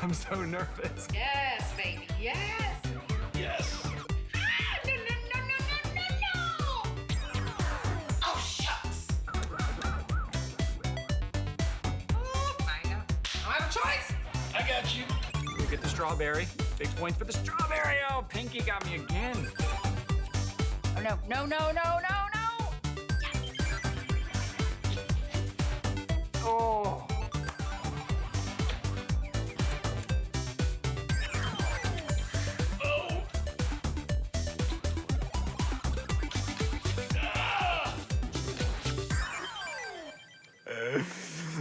I'm so nervous. Yes, baby, yes. Yes. Ah, no, no, no, no, no, no, no. Oh, shucks. Oh, I know. I have a choice. I got you. Look at the strawberry. Big points for the strawberry. Oh, Pinky got me again. Oh, no, no, no, no, no, no. Oh.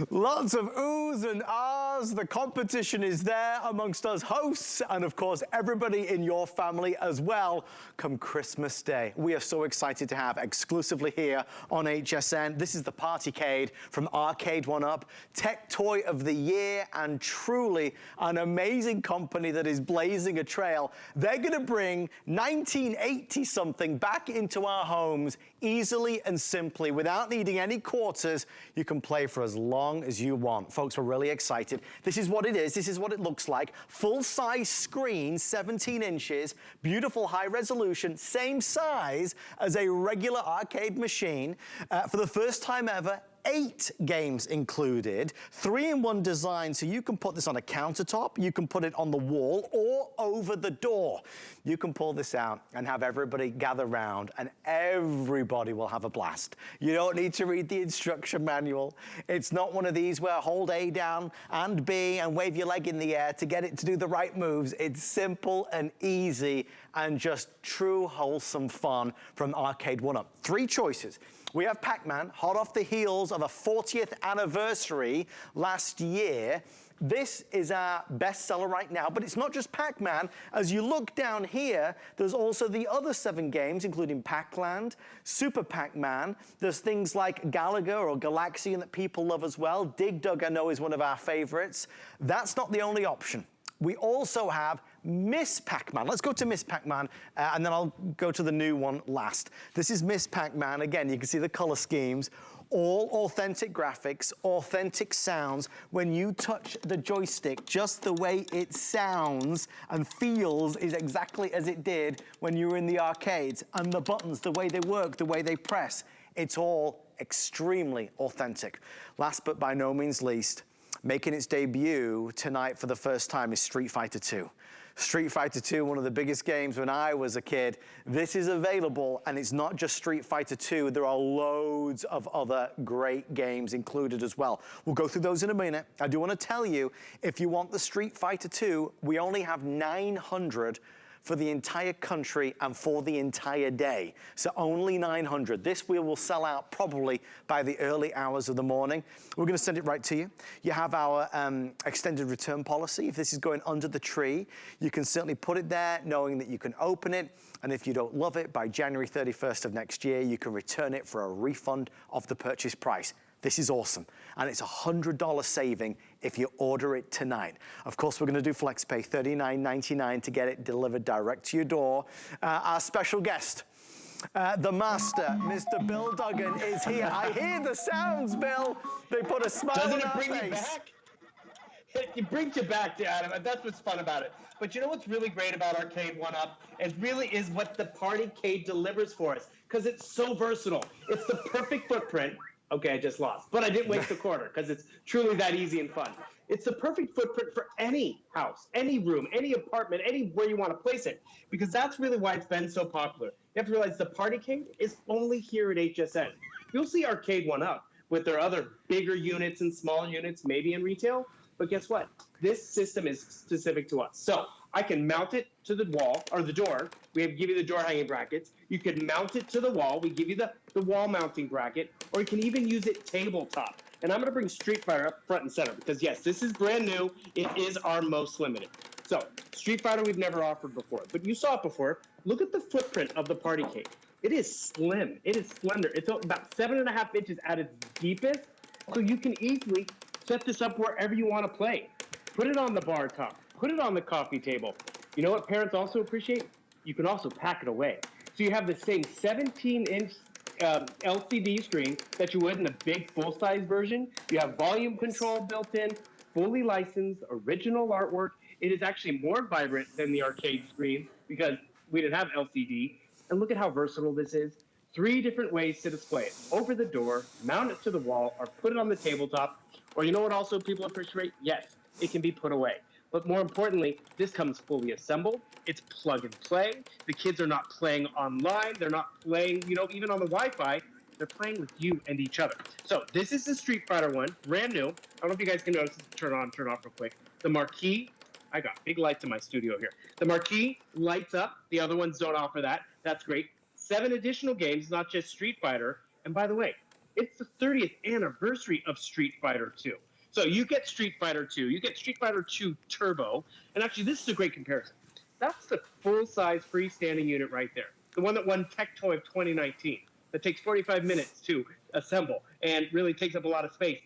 Lots of oohs and ahs. The competition is there amongst us hosts and, of course, everybody in your family as well come Christmas Day. We are so excited to have exclusively here on HSN. This is the Partycade from Arcade1Up, Tech Toy of the Year, and truly an amazing company that is blazing a trail. They're going to bring 1980-something back into our homes easily and simply without needing any quarters. You can play for as long as you want. Folks, we're really excited. This is what it is. This is what it looks like. Full-size screen, 17 inches, beautiful high resolution, same size as a regular arcade machine. For the first time ever, 8 games included, 3-in-1 design, so you can put this on a countertop, you can put it on the wall or over the door. You can pull this out and have everybody gather round and everybody will have a blast. You don't need to read the instruction manual. It's not one of these where hold A down and B and wave your leg in the air to get it to do the right moves. It's simple and easy and just true wholesome fun from Arcade1Up. 3 choices. We have Pac-Man, hot off the heels of a 40th anniversary last year. This is our bestseller right now, but it's not just Pac-Man. As you look down here, there's also the other 7 games, including Pac-Land, Super Pac-Man. There's things like Galaga or Galaxian that people love as well. Dig Dug, I know, is one of our favorites. That's not the only option. We also have Miss Pac-Man. Let's go to Miss Pac-Man, and then I'll go to the new one last. This is Miss Pac-Man. Again, you can see the color schemes. All authentic graphics, authentic sounds. When you touch the joystick, just the way it sounds and feels is exactly as it did when you were in the arcades. And the buttons, the way they work, the way they press, it's all extremely authentic. Last but by no means least, making its debut tonight for the first time is Street Fighter 2. Street Fighter 2, one of the biggest games when I was a kid. This is available, and it's not just Street Fighter 2. There are loads of other great games included as well. We'll go through those in a minute. I do want to tell you, if you want the Street Fighter 2, we only have 900 for the entire country and for the entire day. So only 900. This wheel will sell out probably by the early hours of the morning. We're gonna send it right to you. You have our extended return policy. If this is going under the tree, you can certainly put it there knowing that you can open it. And if you don't love it, by January 31st of next year, you can return it for a refund of the purchase price. This is awesome. And it's a $100 saving if you order it tonight. Of course, we're gonna do FlexPay, $39.99 to get it delivered direct to your door. Our special guest, the master, Mr. Bill Duggan, is here. I hear the sounds, Bill. They put a smile on our face. Doesn't it bring you back? It brings you back, Adam, and that's what's fun about it. But you know what's really great about Arcade1Up? It really is what the Partycade delivers for us, because it's so versatile. It's the perfect footprint. Okay, I just lost, but I didn't waste a quarter because it's truly that easy and fun. It's the perfect footprint for any house, any room, any apartment, anywhere you want to place it, because that's really why it's been so popular. You have to realize the Partycade is only here at HSN. You'll see Arcade1Up with their other bigger units and smaller units, maybe in retail, but guess what? This system is specific to us. So I can mount it to the wall or the door. We give you the door hanging brackets. You can mount it to the wall. We give you the wall mounting bracket, or you can even use it tabletop. And I'm gonna bring Street Fighter up front and center because yes, this is brand new. It is our most limited. So Street Fighter we've never offered before, but you saw it before. Look at the footprint of the Partycade. It is slim, it is slender. It's about 7.5 inches at its deepest. So you can easily set this up wherever you wanna play. Put it on the bar top, put it on the coffee table. You know what parents also appreciate? You can also pack it away. So you have the same 17-inch LCD screen that you would in a big full-size version. You have volume control built in, fully licensed, original artwork. It is actually more vibrant than the arcade screen because we didn't have LCD. And look at how versatile this is. 3 different ways to display it. Over the door, mount it to the wall, or put it on the tabletop. Or you know what also people appreciate? Yes, it can be put away. But more importantly, this comes fully assembled. It's plug and play. The kids are not playing online. They're not playing, even on the Wi-Fi. They're playing with you and each other. So this is the Street Fighter one, brand new. I don't know if you guys can notice. Turn on, turn off real quick. The marquee, I got big lights in my studio here. The marquee lights up. The other ones don't offer that. That's great. 7 additional games, not just Street Fighter. And by the way, it's the 30th anniversary of Street Fighter 2. So you get Street Fighter 2, you get Street Fighter 2 Turbo, and actually this is a great comparison. That's the full-size freestanding unit right there, the one that won Tech Toy of 2019, that takes 45 minutes to assemble and really takes up a lot of space.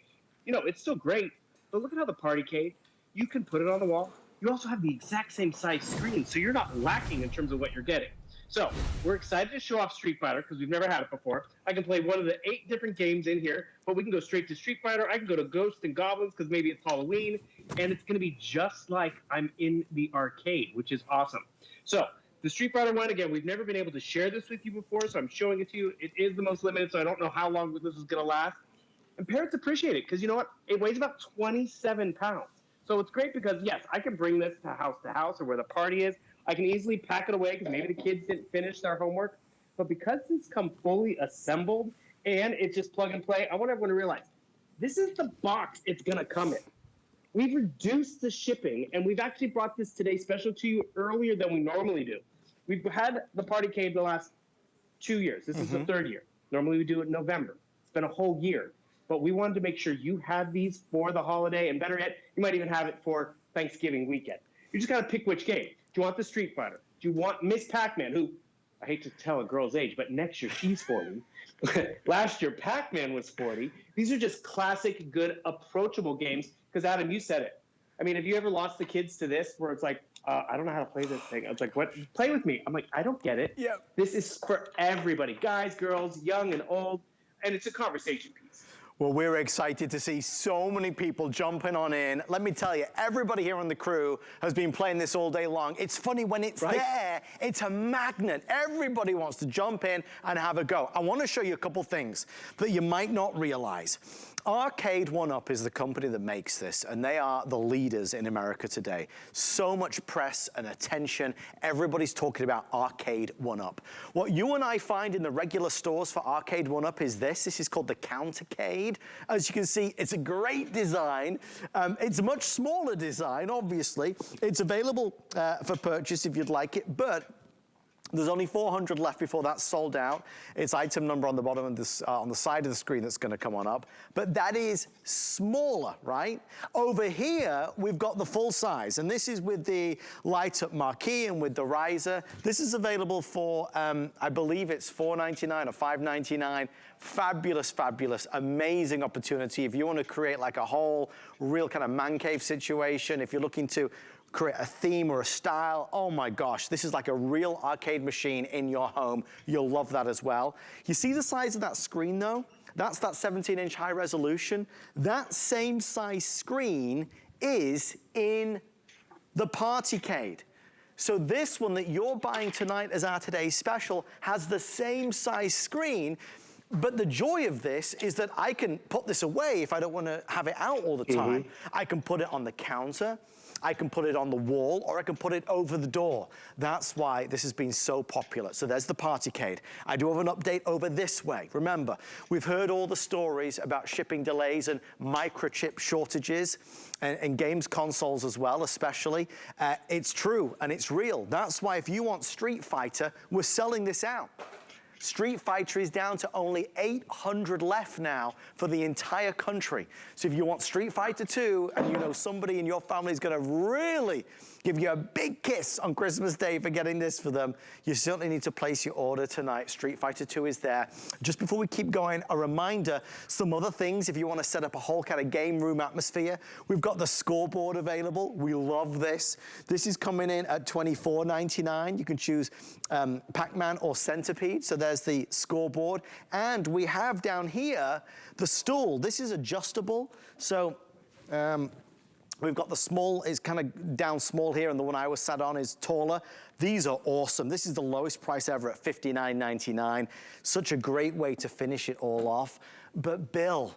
It's still great, but look at how the Partycade, you can put it on the wall. You also have the exact same size screen, so you're not lacking in terms of what you're getting. So we're excited to show off Street Fighter because we've never had it before. I can play one of the 8 different games in here, but we can go straight to Street Fighter. I can go to Ghosts and Goblins because maybe it's Halloween, and it's going to be just like I'm in the arcade, which is awesome. So the Street Fighter one, again, we've never been able to share this with you before, so I'm showing it to you. It is the most limited, so I don't know how long this is going to last. And parents appreciate it because you know what? It weighs about 27 pounds. So it's great because, yes, I can bring this to house or where the party is. I can easily pack it away because maybe the kids didn't finish their homework. But because it's come fully assembled and it's just plug and play, I want everyone to realize this is the box it's going to come in. We've reduced the shipping, and we've actually brought this today special to you earlier than we normally do. We've had the Partycade the last 2 years. This is the 3rd year. Normally we do it in November. It's been a whole year. But we wanted to make sure you had these for the holiday, and better yet, you might even have it for Thanksgiving weekend. You just got to pick which game. Do you want the Street Fighter? Do you want Miss Pac-Man, who, I hate to tell a girl's age, but next year she's 40. Last year, Pac-Man was 40. These are just classic, good, approachable games. Because, Adam, you said it. I mean, have you ever lost the kids to this where it's like, I don't know how to play this thing. I was like, what? Play with me. I'm like, I don't get it. Yeah. This is for everybody, guys, girls, young and old. And it's a conversation piece. Well, we're excited to see so many people jumping on in. Let me tell you, everybody here on the crew has been playing this all day long. It's funny when it's there, it's a magnet. Everybody wants to jump in and have a go. I want to show you a couple things that you might not realize. Arcade 1UP is the company that makes this, and they are the leaders in America today. So much press and attention. Everybody's talking about Arcade 1UP. What you and I find in the regular stores for Arcade 1UP is this. This is called the Countercade. As you can see, it's a great design. It's a much smaller design, obviously. It's available for purchase if you'd like it, but there's only 400 left before that's sold out. It's item number on the bottom of this, on the side of the screen that's gonna come on up. But that is smaller, right? Over here, we've got the full size, and this is with the light up marquee and with the riser. This is available for, I believe it's $4.99 or $5.99. Fabulous, fabulous, amazing opportunity. If you wanna create like a whole real kind of man cave situation, if you're looking to create a theme or a style, oh my gosh, this is like a real arcade machine in your home. You'll love that as well. You see the size of that screen though? That's that 17-inch high resolution. That same size screen is in the Partycade. So this one that you're buying tonight as our today's special has the same size screen. But the joy of this is that I can put this away if I don't want to have it out all the time. I can put it on the counter, I can put it on the wall, or I can put it over the door. That's why this has been so popular. So there's the Partycade. I do have an update over this way. Remember, we've heard all the stories about shipping delays and microchip shortages and games consoles as well, especially. It's true and it's real. That's why if you want Street Fighter, we're selling this out. Street Fighter is down to only 800 left now for the entire country. So if you want Street Fighter 2 and you know somebody in your family is gonna really give you a big kiss on Christmas Day for getting this for them, you certainly need to place your order tonight. Street Fighter 2 is there. Just before we keep going, a reminder, some other things if you wanna set up a whole kind of game room atmosphere. We've got the Scoreboard available. We love this. This is coming in at $24.99. You can choose Pac-Man or Centipede. So there's the Scoreboard. And we have down here the stool. This is adjustable. So We've got the small, is kind of down small here, and the one I was sat on is taller. These are awesome. This is the lowest price ever at $59.99. Such a great way to finish it all off. But Bill,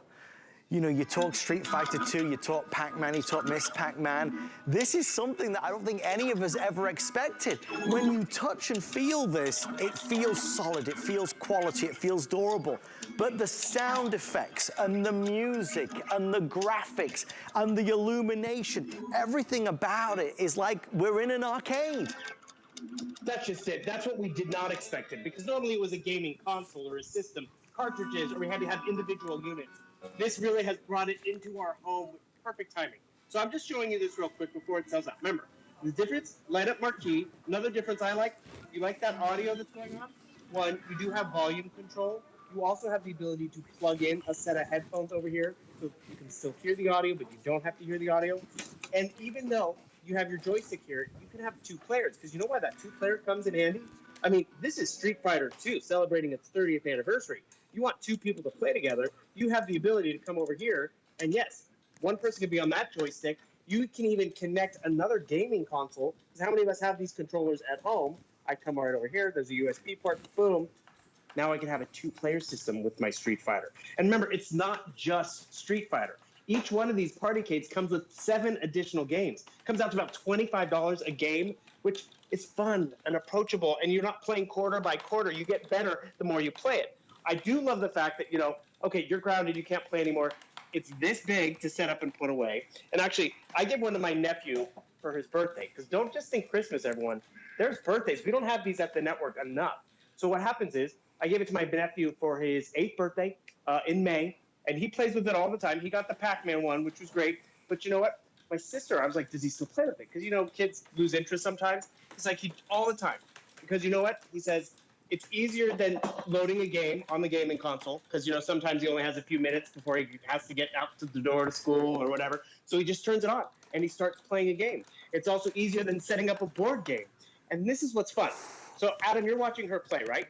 you know, you talk Street Fighter 2, you talk Pac-Man, you talk Miss Pac-Man. This is something that I don't think any of us ever expected. When you touch and feel this, it feels solid, it feels quality, it feels durable. But the sound effects and the music and the graphics and the illumination, everything about it is like we're in an arcade. That's just it. That's what we did not expect it, because normally it was a gaming console or a system, cartridges, or we had to have individual units. This really has brought it into our home with perfect timing. So I'm just showing you this real quick before it sells out. Remember, the difference, light up marquee. Another difference I like, you like that audio that's going on? One, you do have volume control. You also have the ability to plug in a set of headphones over here, so you can still hear the audio, but you don't have to hear the audio. And even though you have your joystick here, you can have 2 players, because you know why that 2-player comes in handy? I mean, this is Street Fighter 2 celebrating its 30th anniversary. You want 2 people to play together, you have the ability to come over here, and yes, one person can be on that joystick. You can even connect another gaming console, because how many of us have these controllers at home? I come right over here, there's a USB port, boom. Now I can have a 2-player system with my Street Fighter. And remember, it's not just Street Fighter. Each one of these partycades comes with 7 additional games. Comes out to about $25 a game, which is fun and approachable, and you're not playing quarter by quarter. You get better the more you play it. I do love the fact that, you know, okay, you're grounded, you can't play anymore. It's this big to set up and put away. And actually, I gave one to my nephew for his birthday, because don't just think Christmas, everyone. There's birthdays. We don't have these at the network enough. So what happens is, I gave it to my nephew for his 8th birthday in May, and he plays with it all the time. He got the Pac-Man one, which was great. But you know what? My sister, I was like, does he still play with it? Because, you know, kids lose interest sometimes. It's like, all the time. Because you know what? He says, it's easier than loading a game on the gaming console, because, you know, sometimes he only has a few minutes before he has to get out to the door to school or whatever. So he just turns it on, and he starts playing a game. It's also easier than setting up a board game. And this is what's fun. So, Adam, you're watching her play, right?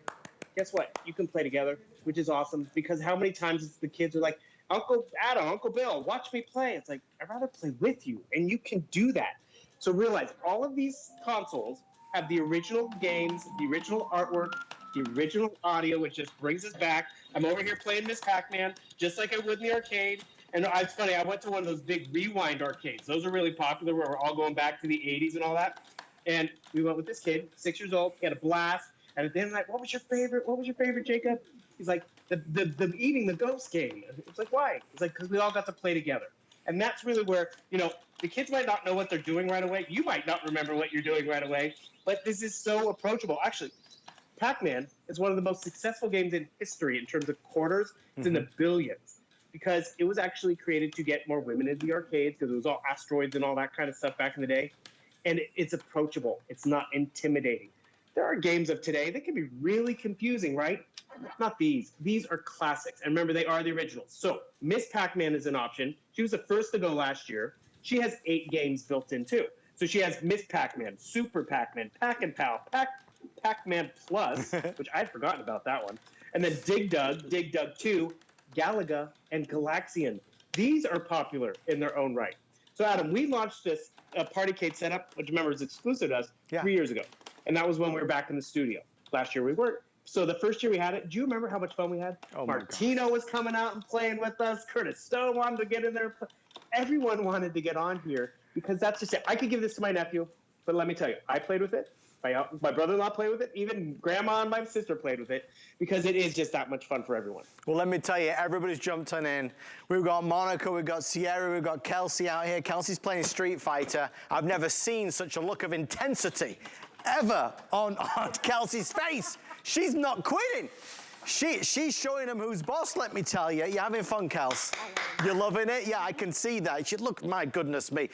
Guess what? You can play together, which is awesome, because how many times the kids are like, Uncle Adam, Uncle Bill, watch me play. It's like, I'd rather play with you, and you can do that. So realize, all of these consoles have the original games, the original artwork, the original audio, which just brings us back. I'm over here playing Miss Pac-Man, just like I would in the arcade. And it's funny, I went to one of those big rewind arcades. Those are really popular, where we're all going back to the 80s and all that. And we went with this kid, 6 years old, he had a blast. And at the end, like, what was your favorite? What was your favorite, Jacob? He's like, the eating the ghost game. It's like, why? It's like, because we all got to play together. And that's really where, you know, the kids might not know what they're doing right away. You might not remember what you're doing right away. But this is so approachable. Actually, Pac-Man is one of the most successful games in history in terms of quarters. It's in the billions, because it was actually created to get more women into the arcades, because it was all asteroids and all that kind of stuff back in the day. And it's approachable. It's not intimidating. There are games of today that can be really confusing, right? Not these. These are classics. And remember, they are the originals. So Miss Pac-Man is an option. She was the first to go last year. She has 8 games built in, too. So she has Miss Pac-Man, Super Pac-Man, Pac-and-Pal, Pac-Man Plus, which I'd forgotten about that one. And then Dig Dug 2, Galaga, and Galaxian. These are popular in their own right. So, Adam, we launched this Partycade setup, which, remember, is exclusive to us, 3 years ago. And that was when we were back in the studio. Last year we weren't. So the first year we had it, do you remember how much fun we had? Oh, Martino was coming out and playing with us. Curtis Stone wanted to get in there. Everyone wanted to get on here, because that's just it. I could give this to my nephew, but let me tell you, I played with it. My brother-in-law played with it. Even Grandma and my sister played with it, because it is just that much fun for everyone. Well, let me tell you, everybody's jumped on in. We've got Monica, we've got Sierra, we've got Kelsey out here. Kelsey's playing Street Fighter. I've never seen such a look of intensity ever on Kelsey's face. She's not quitting. She's showing them who's boss, let me tell you. You're having fun, Kels. You're loving it? Yeah, I can see that. Look, my goodness me.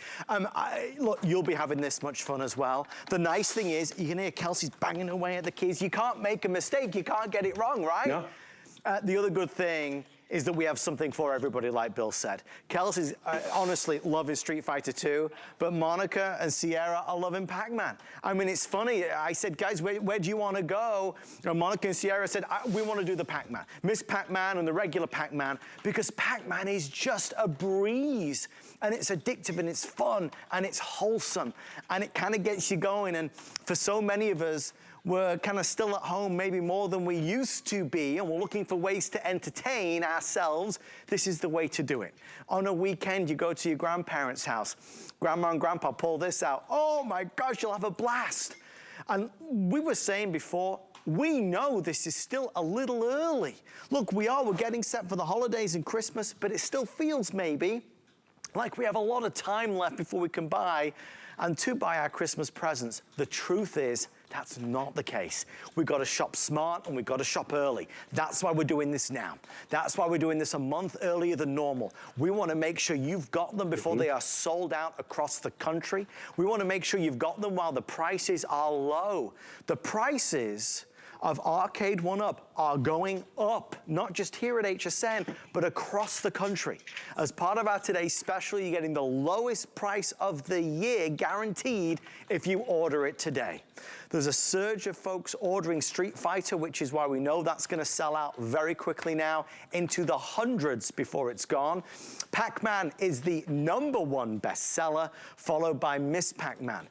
Look, you'll be having this much fun as well. The nice thing is, you can hear Kelsey's banging away at the keys. You can't make a mistake. You can't get it wrong, right? No. The other good thing is that we have something for everybody, like Bill said. Kelsey's honestly loving Street Fighter 2, but Monica and Sierra are loving Pac-Man. I mean, it's funny. I said, guys, where do you want to go? And Monica and Sierra said, we want to do the Pac-Man. Miss Pac-Man and the regular Pac-Man, because Pac-Man is just a breeze. And it's addictive, and it's fun, and it's wholesome, and it kind of gets you going. And for so many of us, we're kind of still at home, maybe more than we used to be, and we're looking for ways to entertain ourselves. This is the way to do it. On a weekend, you go to your grandparents' house. Grandma and Grandpa pull this out. Oh my gosh, you'll have a blast. And we were saying before, we know this is still a little early. Look, we're getting set for the holidays and Christmas, but it still feels maybe like we have a lot of time left before we can buy our Christmas presents. The truth is, that's not the case. We've got to shop smart, and we've got to shop early. That's why we're doing this now. That's why we're doing this a month earlier than normal. We want to make sure you've got them before they are sold out across the country. We want to make sure you've got them while the prices are low. The prices of Arcade 1-Up are going up, not just here at HSN, but across the country. As part of our today's special, you're getting the lowest price of the year guaranteed if you order it today. There's a surge of folks ordering Street Fighter, which is why we know that's gonna sell out very quickly now, into the hundreds before it's gone. Pac-Man is the #1 bestseller, followed by Miss Pac-Man.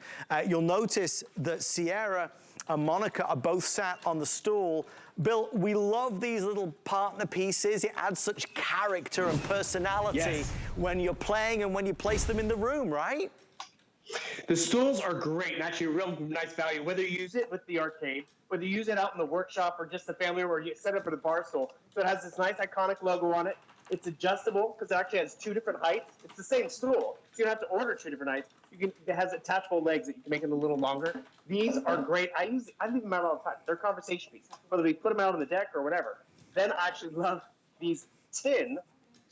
You'll notice that Sierra and Monica are both sat on the stool. Bill, we love these little partner pieces. It adds such character and personality when you're playing and when you place them in the room, right? The stools are great, and actually a real nice value, whether you use it with the arcade, whether you use it out in the workshop or just the family room, or you set it up for the bar stool. So it has this nice iconic logo on it. It's adjustable because it actually has 2 different heights. It's the same stool, so you don't have to order 2 different heights. It has attachable legs that you can make it a little longer. These are great. I leave them out all the time. They're conversation pieces, whether we put them out on the deck or whatever. Then I actually love these tin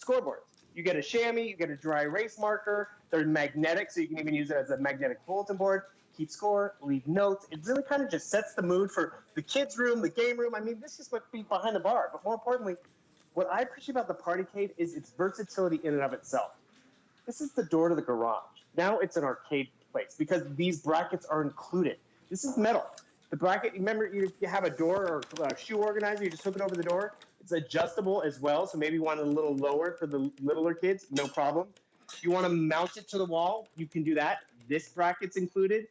scoreboards. You get a chamois, you get a dry erase marker. They're magnetic, so you can even use it as a magnetic bulletin board. Keep score, leave notes. It really kind of just sets the mood for the kids' room, the game room. I mean, this is what be behind the bar. But more importantly, what I appreciate about the Partycade is its versatility in and of itself. This is the door to the garage. Now it's an arcade place because these brackets are included. This is metal. The bracket, remember you have a door or a shoe organizer, you just hook it over the door. It's adjustable as well, so maybe you want it a little lower for the littler kids, no problem. You want to mount it to the wall, you can do that. This bracket's included.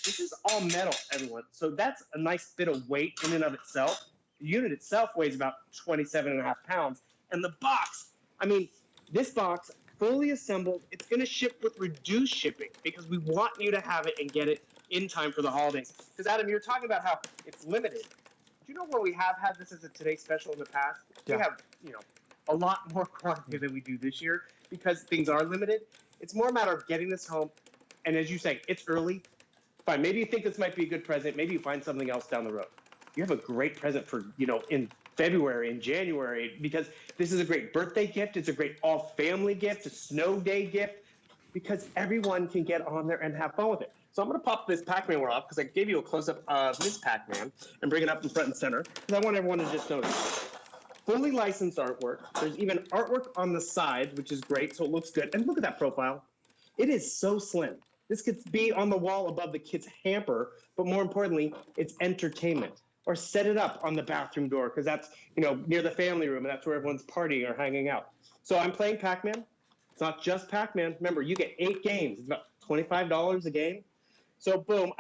This is all metal, everyone. So that's a nice bit of weight in and of itself. The unit itself weighs about 27.5 pounds. And the box, I mean, this box, fully assembled, it's going to ship with reduced shipping because we want you to have it and get it in time for the holidays. Because, Adam, you were talking about how it's limited. Do you know where we have had this as a Today Special in the past? Yeah. We have, a lot more quantity than we do this year because things are limited. It's more a matter of getting this home. And as you say, it's early. Fine, maybe you think this might be a good present. Maybe you find something else down the road. You have a great present for, in February and January, because this is a great birthday gift. It's a great all-family gift, a snow day gift, because everyone can get on there and have fun with it. So I'm going to pop this Pac-Man one off because I gave you a close-up of Miss Pac-Man and bring it up in front and center because I want everyone to just notice. Fully licensed artwork. There's even artwork on the side, which is great, so it looks good. And look at that profile. It is so slim. This could be on the wall above the kid's hamper, but more importantly, it's entertainment. Or set it up on the bathroom door because that's, near the family room and that's where everyone's partying or hanging out. So I'm playing Pac-Man. It's not just Pac-Man. Remember, you get 8 games. It's about $25 a game. So boom,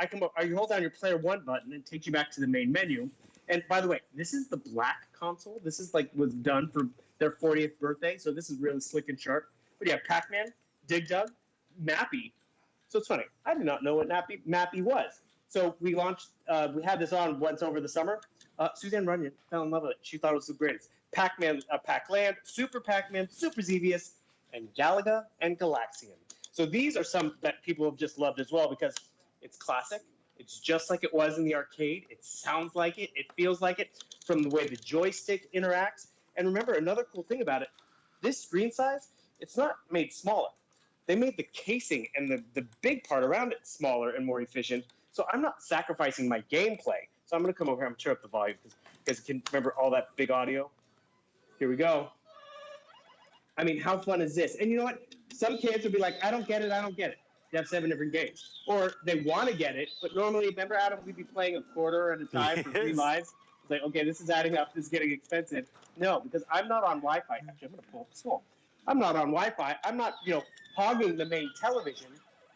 you hold down your player 1 button and it takes you back to the main menu. And by the way, this is the black console. This is was done for their 40th birthday. So this is really slick and sharp. But you have Pac-Man, Dig Dug, Mappy. So it's funny. I did not know what Mappy was. So we had this on once over the summer. Suzanne Runyon fell in love with it. She thought it was the greatest. Pac-Man, Pac-Land, Super Pac-Man, Super Xevious, and Galaga and Galaxian. So these are some that people have just loved as well because it's classic. It's just like it was in the arcade. It sounds like it. It feels like it from the way the joystick interacts. And remember, another cool thing about it, this screen size, it's not made smaller. They made the casing and the big part around it smaller and more efficient. So I'm not sacrificing my gameplay. So I'm going to come over here and turn up the volume because you guys can remember all that big audio. Here we go. I mean, how fun is this? And you know what? Some kids will be like, I don't get it, I don't get it. You have 7 different games. Or they want to get it, but normally, remember, Adam, we'd be playing a quarter at a time for 3 lives. It's like, okay, this is adding up, this is getting expensive. No, because I'm not on Wi-Fi. Actually, I'm going to pull up the school. I'm not on Wi-Fi. I'm not, hogging the main television.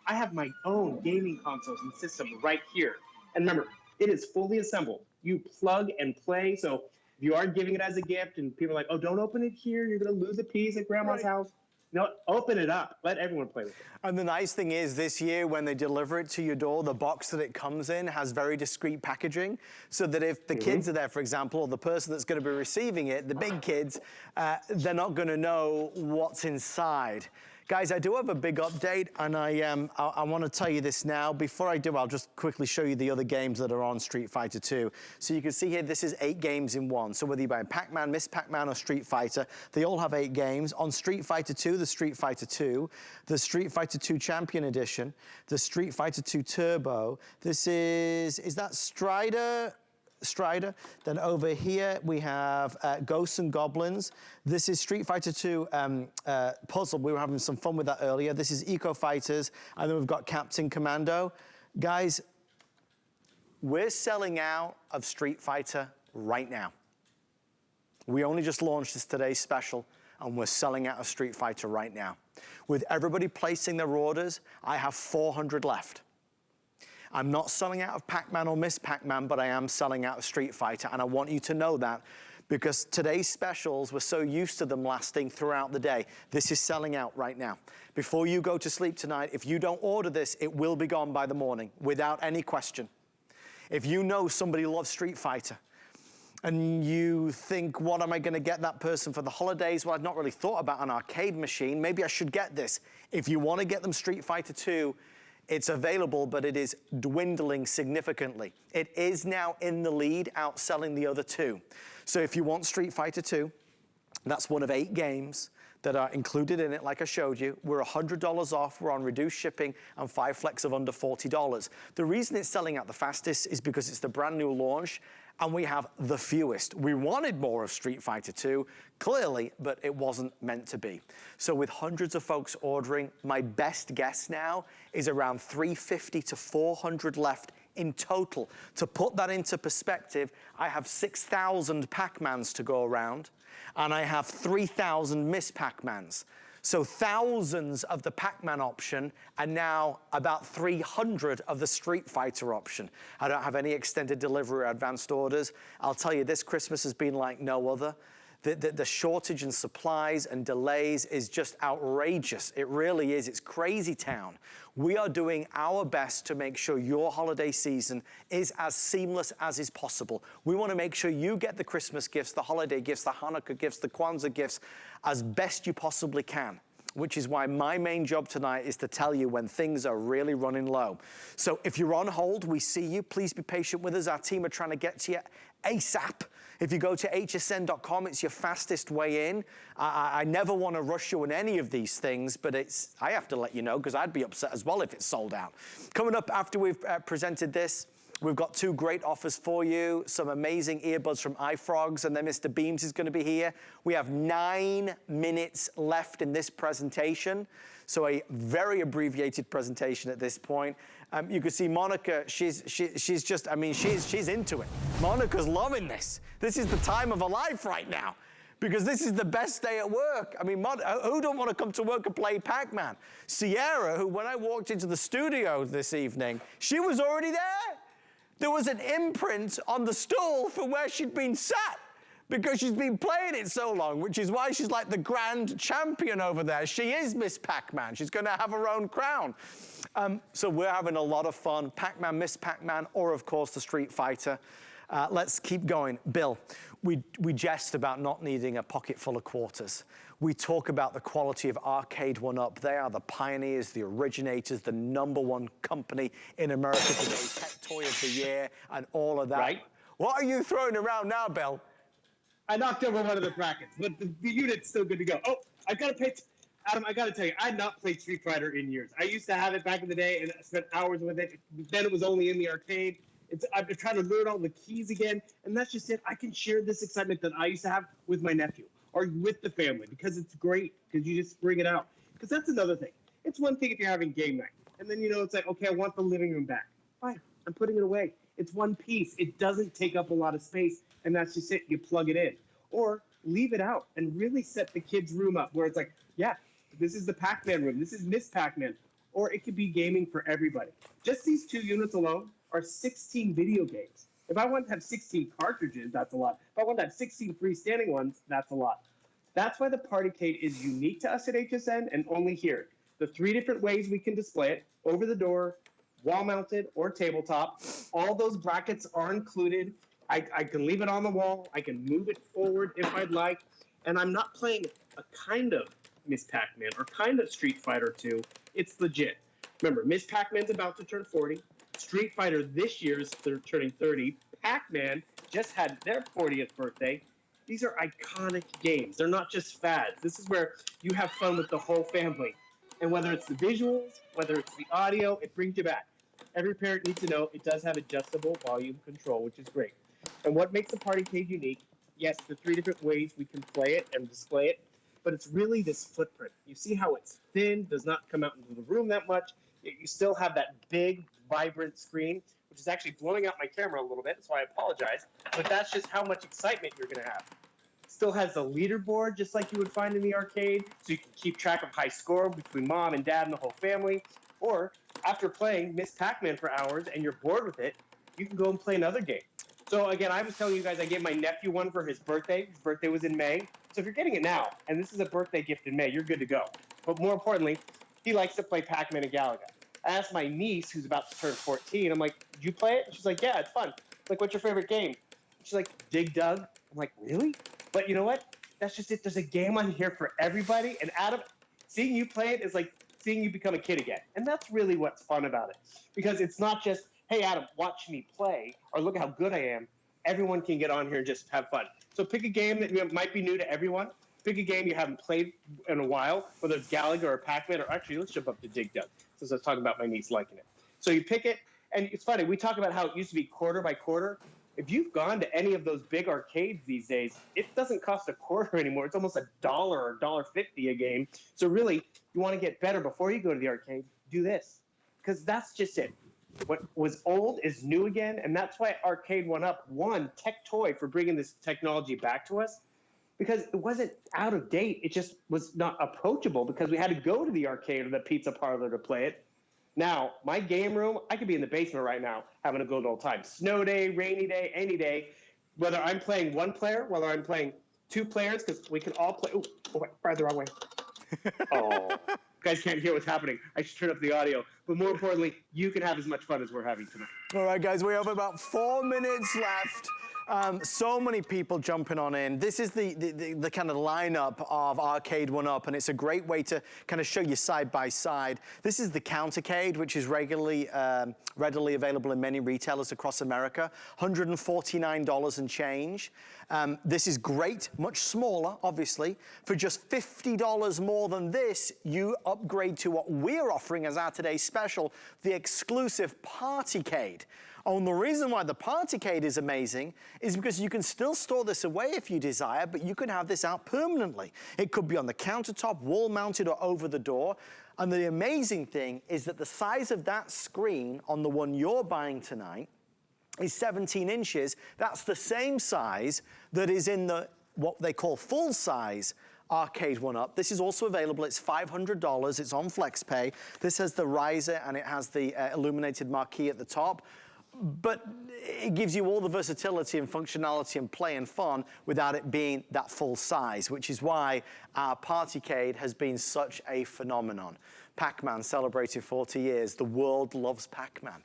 I have my own gaming consoles and system right here. And remember, it is fully assembled. You plug and play. So if you are giving it as a gift and people are like, oh, don't open it here, you're going to lose a piece at grandma's house. No, open it up. Let everyone play with it. And the nice thing is this year when they deliver it to your door, the box that it comes in has very discreet packaging so that if the kids are there, for example, or the person that's going to be receiving it, the big kids, they're not going to know what's inside. Guys, I do have a big update, and I want to tell you this now. Before I do, I'll just quickly show you the other games that are on Street Fighter 2. So you can see here, this is 8 games in one. So whether you buy Pac-Man, Miss Pac-Man, or Street Fighter, they all have 8 games. On Street Fighter 2, the Street Fighter 2, the Street Fighter 2 Champion Edition, the Street Fighter 2 Turbo. This is that Strider? Then over here we have Ghosts and Goblins. This is Street Fighter 2 Puzzle. We were having some fun with that earlier. This is Eco Fighters, and then we've got Captain Commando. Guys, we're selling out of Street Fighter right now. We only just launched this today's special, and we're selling out of Street Fighter right now. With everybody placing their orders, I have 400 left. I'm not selling out of Pac-Man or Miss Pac-Man, but I am selling out of Street Fighter, and I want you to know that because today's specials, we're so used to them lasting throughout the day. This is selling out right now. Before you go to sleep tonight, if you don't order this, it will be gone by the morning, without any question. If you know somebody loves Street Fighter, and you think, what am I gonna get that person for the holidays? Well, I've not really thought about an arcade machine. Maybe I should get this. If you wanna get them Street Fighter 2, it's available, but it is dwindling significantly. It is now in the lead, outselling the other 2. So if you want Street Fighter 2, that's one of 8 games that are included in it, like I showed you. We're $100 off, we're on reduced shipping, and 5 flex of under $40. The reason it's selling out the fastest is because it's the brand new launch, and we have the fewest. We wanted more of Street Fighter 2, clearly, but it wasn't meant to be. So with hundreds of folks ordering, my best guess now is around 350 to 400 left in total. To put that into perspective, I have 6,000 Pac-Mans to go around, and I have 3,000 Miss Pac-Mans. So thousands of the Pac-Man option, and now about 300 of the Street Fighter option. I don't have any extended delivery or advanced orders. I'll tell you, this Christmas has been like no other. The shortage in supplies and delays is just outrageous. It really is. It's crazy town. We are doing our best to make sure your holiday season is as seamless as is possible. We want to make sure you get the Christmas gifts, the holiday gifts, the Hanukkah gifts, the Kwanzaa gifts as best you possibly can, which is why my main job tonight is to tell you when things are really running low. So if you're on hold, we see you. Please be patient with us. Our team are trying to get to you ASAP. If you go to hsn.com, it's your fastest way in. I never want to rush you in any of these things, but I have to let you know because I'd be upset as well if it's sold out. Coming up after we've presented this, we've got 2 great offers for you, some amazing earbuds from iFrogs, and then Mr. Beams is going to be here. We have 9 minutes left in this presentation, so a very abbreviated presentation at this point. You can see Monica, she's just, I mean, she's into it. Monica's loving this. This is the time of her life right now because this is the best day at work. I mean, who don't want to come to work and play Pac-Man? Sierra, who when I walked into the studio this evening, she was already there. There was an imprint on the stool for where she'd been sat because she's been playing it so long, which is why she's like the grand champion over there. She is Miss Pac-Man. She's going to have her own crown. So we're having a lot of fun. Pac-Man, Miss Pac-Man, or of course the Street Fighter. Let's keep going. Bill, we jest about not needing a pocket full of quarters. We talk about the quality of Arcade 1-Up. They are the pioneers, the originators, the #1 company in America today, Tech Toy of the Year, and all of that. Right. What are you throwing around now, Bill? I knocked over one of the brackets, but the unit's still good to go. Oh, I got to pay. Adam, I got to tell you, I had not played Street Fighter in years. I used to have it back in the day and spent hours with it. Then it was only in the arcade. I've been trying to learn all the keys again, and that's just it. I can share this excitement that I used to have with my nephew, or with the family, because it's great, because you just bring it out. Because that's another thing. It's one thing if you're having game night, and then, it's like, okay, I want the living room back. Fine, I'm putting it away. It's one piece. It doesn't take up a lot of space, and that's just it. You plug it in. Or leave it out and really set the kids' room up where it's like, yeah, this is the Pac-Man room. This is Miss Pac-Man. Or it could be gaming for everybody. Just these 2 units alone are 16 video games. If I want to have 16 cartridges, that's a lot. If I want to have 16 freestanding ones, that's a lot. That's why the Partycade is unique to us at HSN and only here. The 3 different ways we can display it: over the door, wall-mounted, or tabletop. All those brackets are included. I can leave it on the wall. I can move it forward if I'd like. And I'm not playing a kind of Miss Pac-Man or kind of Street Fighter 2. It's legit. Remember, Miss Pac-Man's about to turn 40. Street Fighter this year is turning 30. Pac-Man just had their 40th birthday. These are iconic games. They're not just fads. This is where you have fun with the whole family. And whether it's the visuals, whether it's the audio, it brings you back. Every parent needs to know it does have adjustable volume control, which is great. And what makes the Partycade unique, yes, the 3 different ways we can play it and display it, but it's really this footprint. You see how it's thin, does not come out into the room that much, yet you still have that big, vibrant screen, which is actually blowing out my camera a little bit, so I apologize, but that's just how much excitement you're gonna have. Still has the leaderboard, just like you would find in the arcade, so you can keep track of high score between mom and dad and the whole family. Or after playing Miss Pac-Man for hours and you're bored with it, you can go and play another game. So again, I was telling you guys I gave my nephew one for his birthday. His birthday was in May. So if you're getting it now, and this is a birthday gift in May, you're good to go. But more importantly, he likes to play Pac-Man and Galaga. I asked my niece, who's about to turn 14, I'm like, did you play it? She's like, yeah, it's fun. I'm like, what's your favorite game? She's like, Dig Dug. I'm like, really? But you know what? That's just it. There's a game on here for everybody. And Adam, seeing you play it is like seeing you become a kid again. And that's really what's fun about it. Because it's not just, hey, Adam, watch me play, or look how good I am. Everyone can get on here and just have fun. So pick a game that might be new to everyone. Pick a game you haven't played in a while, whether it's Galaga or Pac-Man, or actually, let's jump up to Dig Dug, since I was talking about my niece liking it. So you pick it, and it's funny, we talk about how it used to be quarter by quarter. If you've gone to any of those big arcades these days, it doesn't cost a quarter anymore. It's almost $1 or $1.50 a game. So really, you want to get better before you go to the arcade, do this. Because that's just it. What was old is new again, and that's why Arcade 1UP won Tech Toy for bringing this technology back to us, because it wasn't out of date. It just was not approachable because we had to go to the arcade or the pizza parlor to play it. Now, my game room, I could be in the basement right now having a good old time. Snow day, rainy day, any day. Whether I'm playing 1 player, whether I'm playing 2 players, because we can all play. Oh, wait, right the wrong way. Oh, you guys can't hear what's happening. I should turn up the audio. But more importantly, you can have as much fun as we're having tonight. All right, guys, we have about 4 minutes left. So many people jumping on in. This is the kind of lineup of Arcade 1UP, and it's a great way to kind of show you side by side. This is the Countercade, which is readily available in many retailers across America. $149 and change. This is great, much smaller, obviously. For just $50 more than this, you upgrade to what we're offering as our today's special, the exclusive Partycade. Oh, and the reason why the Partycade is amazing is because you can still store this away if you desire, but you can have this out permanently. It could be on the countertop, wall-mounted, or over the door. And the amazing thing is that the size of that screen on the one you're buying tonight is 17 inches. That's the same size that is in the what they call full-size Arcade 1UP. This is also available. It's $500. It's on FlexPay. This has the riser and it has the illuminated marquee at the top. But it gives you all the versatility and functionality and play and fun without it being that full size, which is why our Partycade has been such a phenomenon. Pac-Man celebrated 40 years. The world loves Pac-Man.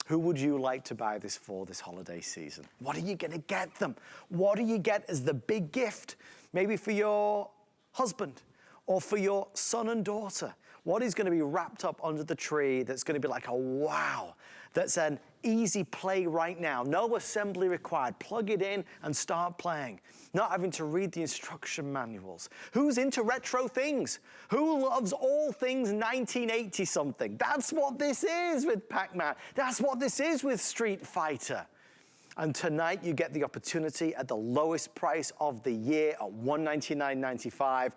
Who would you like to buy this for this holiday season? What are you gonna get them? What do you get as the big gift? Maybe for your husband or for your son and daughter. What is gonna be wrapped up under the tree that's gonna be like a wow? That's an easy play right now. No assembly required. Plug it in and start playing. Not having to read the instruction manuals. Who's into retro things? Who loves all things 1980 something? That's what this is with Pac-Man. That's what this is with Street Fighter. And tonight you get the opportunity at the lowest price of the year at $199.95.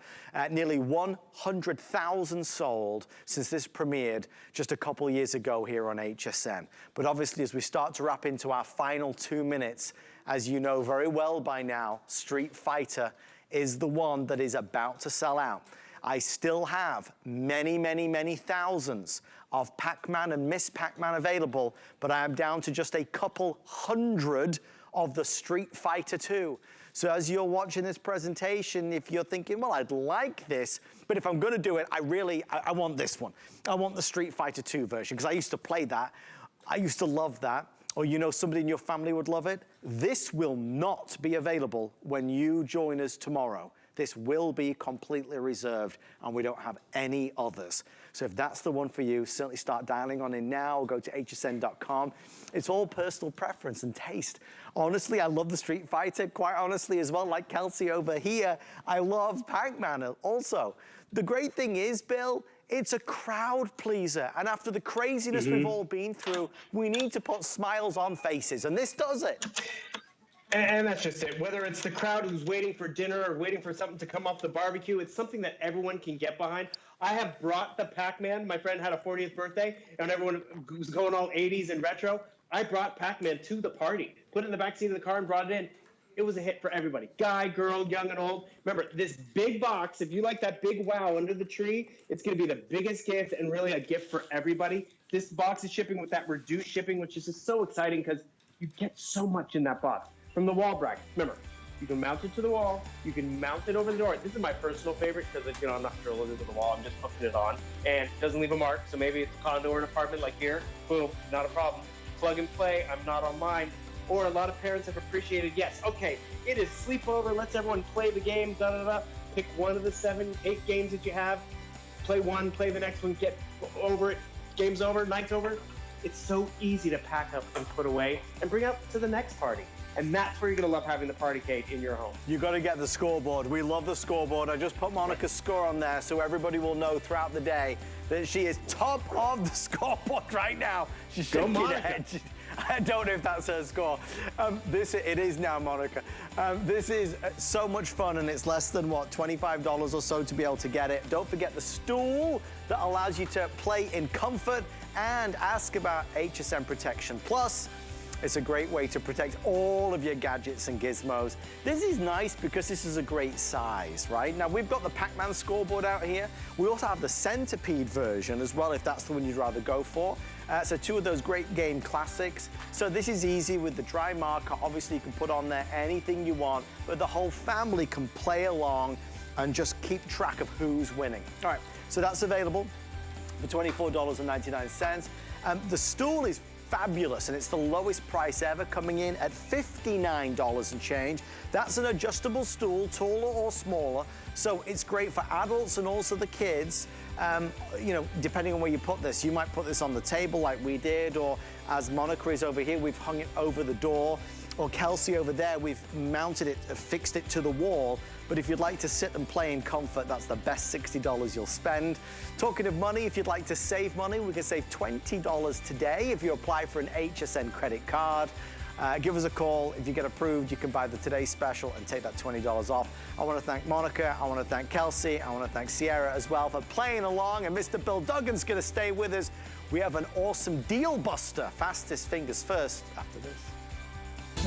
Nearly 100,000 sold since this premiered just a couple years ago here on HSN. But obviously, as we start to wrap into our final 2 minutes, as you know very well by now, Street Fighter is the one that is about to sell out. I still have many, many, many thousands of Pac-Man and Miss Pac-Man available, but I am down to just a couple hundred of the Street Fighter 2. So as you're watching this presentation, if you're thinking, well, I'd like this, but if I'm gonna do it, I want this one. I want the Street Fighter 2 version, because I used to play that. I used to love that. Or you know somebody in your family would love it. This will not be available when you join us tomorrow. This will be completely reserved, and we don't have any others. So if that's the one for you, certainly start dialing on in now. Go to hsn.com. It's all personal preference and taste. Honestly, I love the Street Fighter, quite honestly as well, like Kelsey over here. I love Pac-Man also. The great thing is, Bill, it's a crowd pleaser. And after the craziness we've all been through, we need to put smiles on faces, and this does it. And that's just it. Whether it's the crowd who's waiting for dinner or waiting for something to come off the barbecue, it's something that everyone can get behind. I have brought the Pac-Man. My friend had a 40th birthday, and everyone was going all 80s and retro. I brought Pac-Man to the party, put it in the backseat of the car and brought it in. It was a hit for everybody. Guy, girl, young and old. Remember, this big box, if you like that big wow under the tree, it's going to be the biggest gift and really a gift for everybody. This box is shipping with that reduced shipping, which is just so exciting because you get so much in that box. From the wall bracket. Remember, you can mount it to the wall. You can mount it over the door. This is my personal favorite because, you know, I'm not drilling into the wall. I'm just putting it on. And it doesn't leave a mark. So maybe it's a condo or an apartment like here. Boom, not a problem. Plug and play. I'm not online. Or a lot of parents have appreciated, yes, okay, it is sleepover. Let's everyone play the game, da-da-da. Pick one of the 7, 8 games that you have. Play one, play the next one, get over it. Game's over, night's over. It's so easy to pack up and put away and bring out to the next party. And that's where you're going to love having the party cake in your home. You got to get the scoreboard. We love the scoreboard. I just put Monica's score on there so everybody will know throughout the day that she is top of the scoreboard right now. She's shaking her head. I don't know if that's her score. It is now, Monica. This is so much fun, and it's less than, what, $25 or so to be able to get it. Don't forget the stool that allows you to play in comfort and ask about HSN Protection Plus. It's a great way to protect all of your gadgets and gizmos. This is nice because this is a great size, right? Now, we've got the Pac-Man scoreboard out here. We also have the centipede version as well, if that's the one you'd rather go for. So 2 of those great game classics. So this is easy with the dry marker. Obviously, you can put on there anything you want, but the whole family can play along and just keep track of who's winning. All right, so that's available for $24.99. The stool is fabulous, and it's the lowest price ever, coming in at $59 and change. That's an adjustable stool, taller or smaller, so it's great for adults and also the kids. You know, depending on where you put this, you might put this on the table like we did, or as Monica is over here, we've hung it over the door, or Kelsey over there, we've mounted it, fixed it to the wall. But if you'd like to sit and play in comfort, that's the best $60 you'll spend. Talking of money, if you'd like to save money, we can save $20 today if you apply for an HSN credit card. Give us a call. If you get approved, you can buy the Today Special and take that $20 off. I want to thank Monica. I want to thank Kelsey. I want to thank Sierra as well for playing along. And Mr. Bill Duggan's going to stay with us. We have an awesome deal buster. Fastest fingers first after this.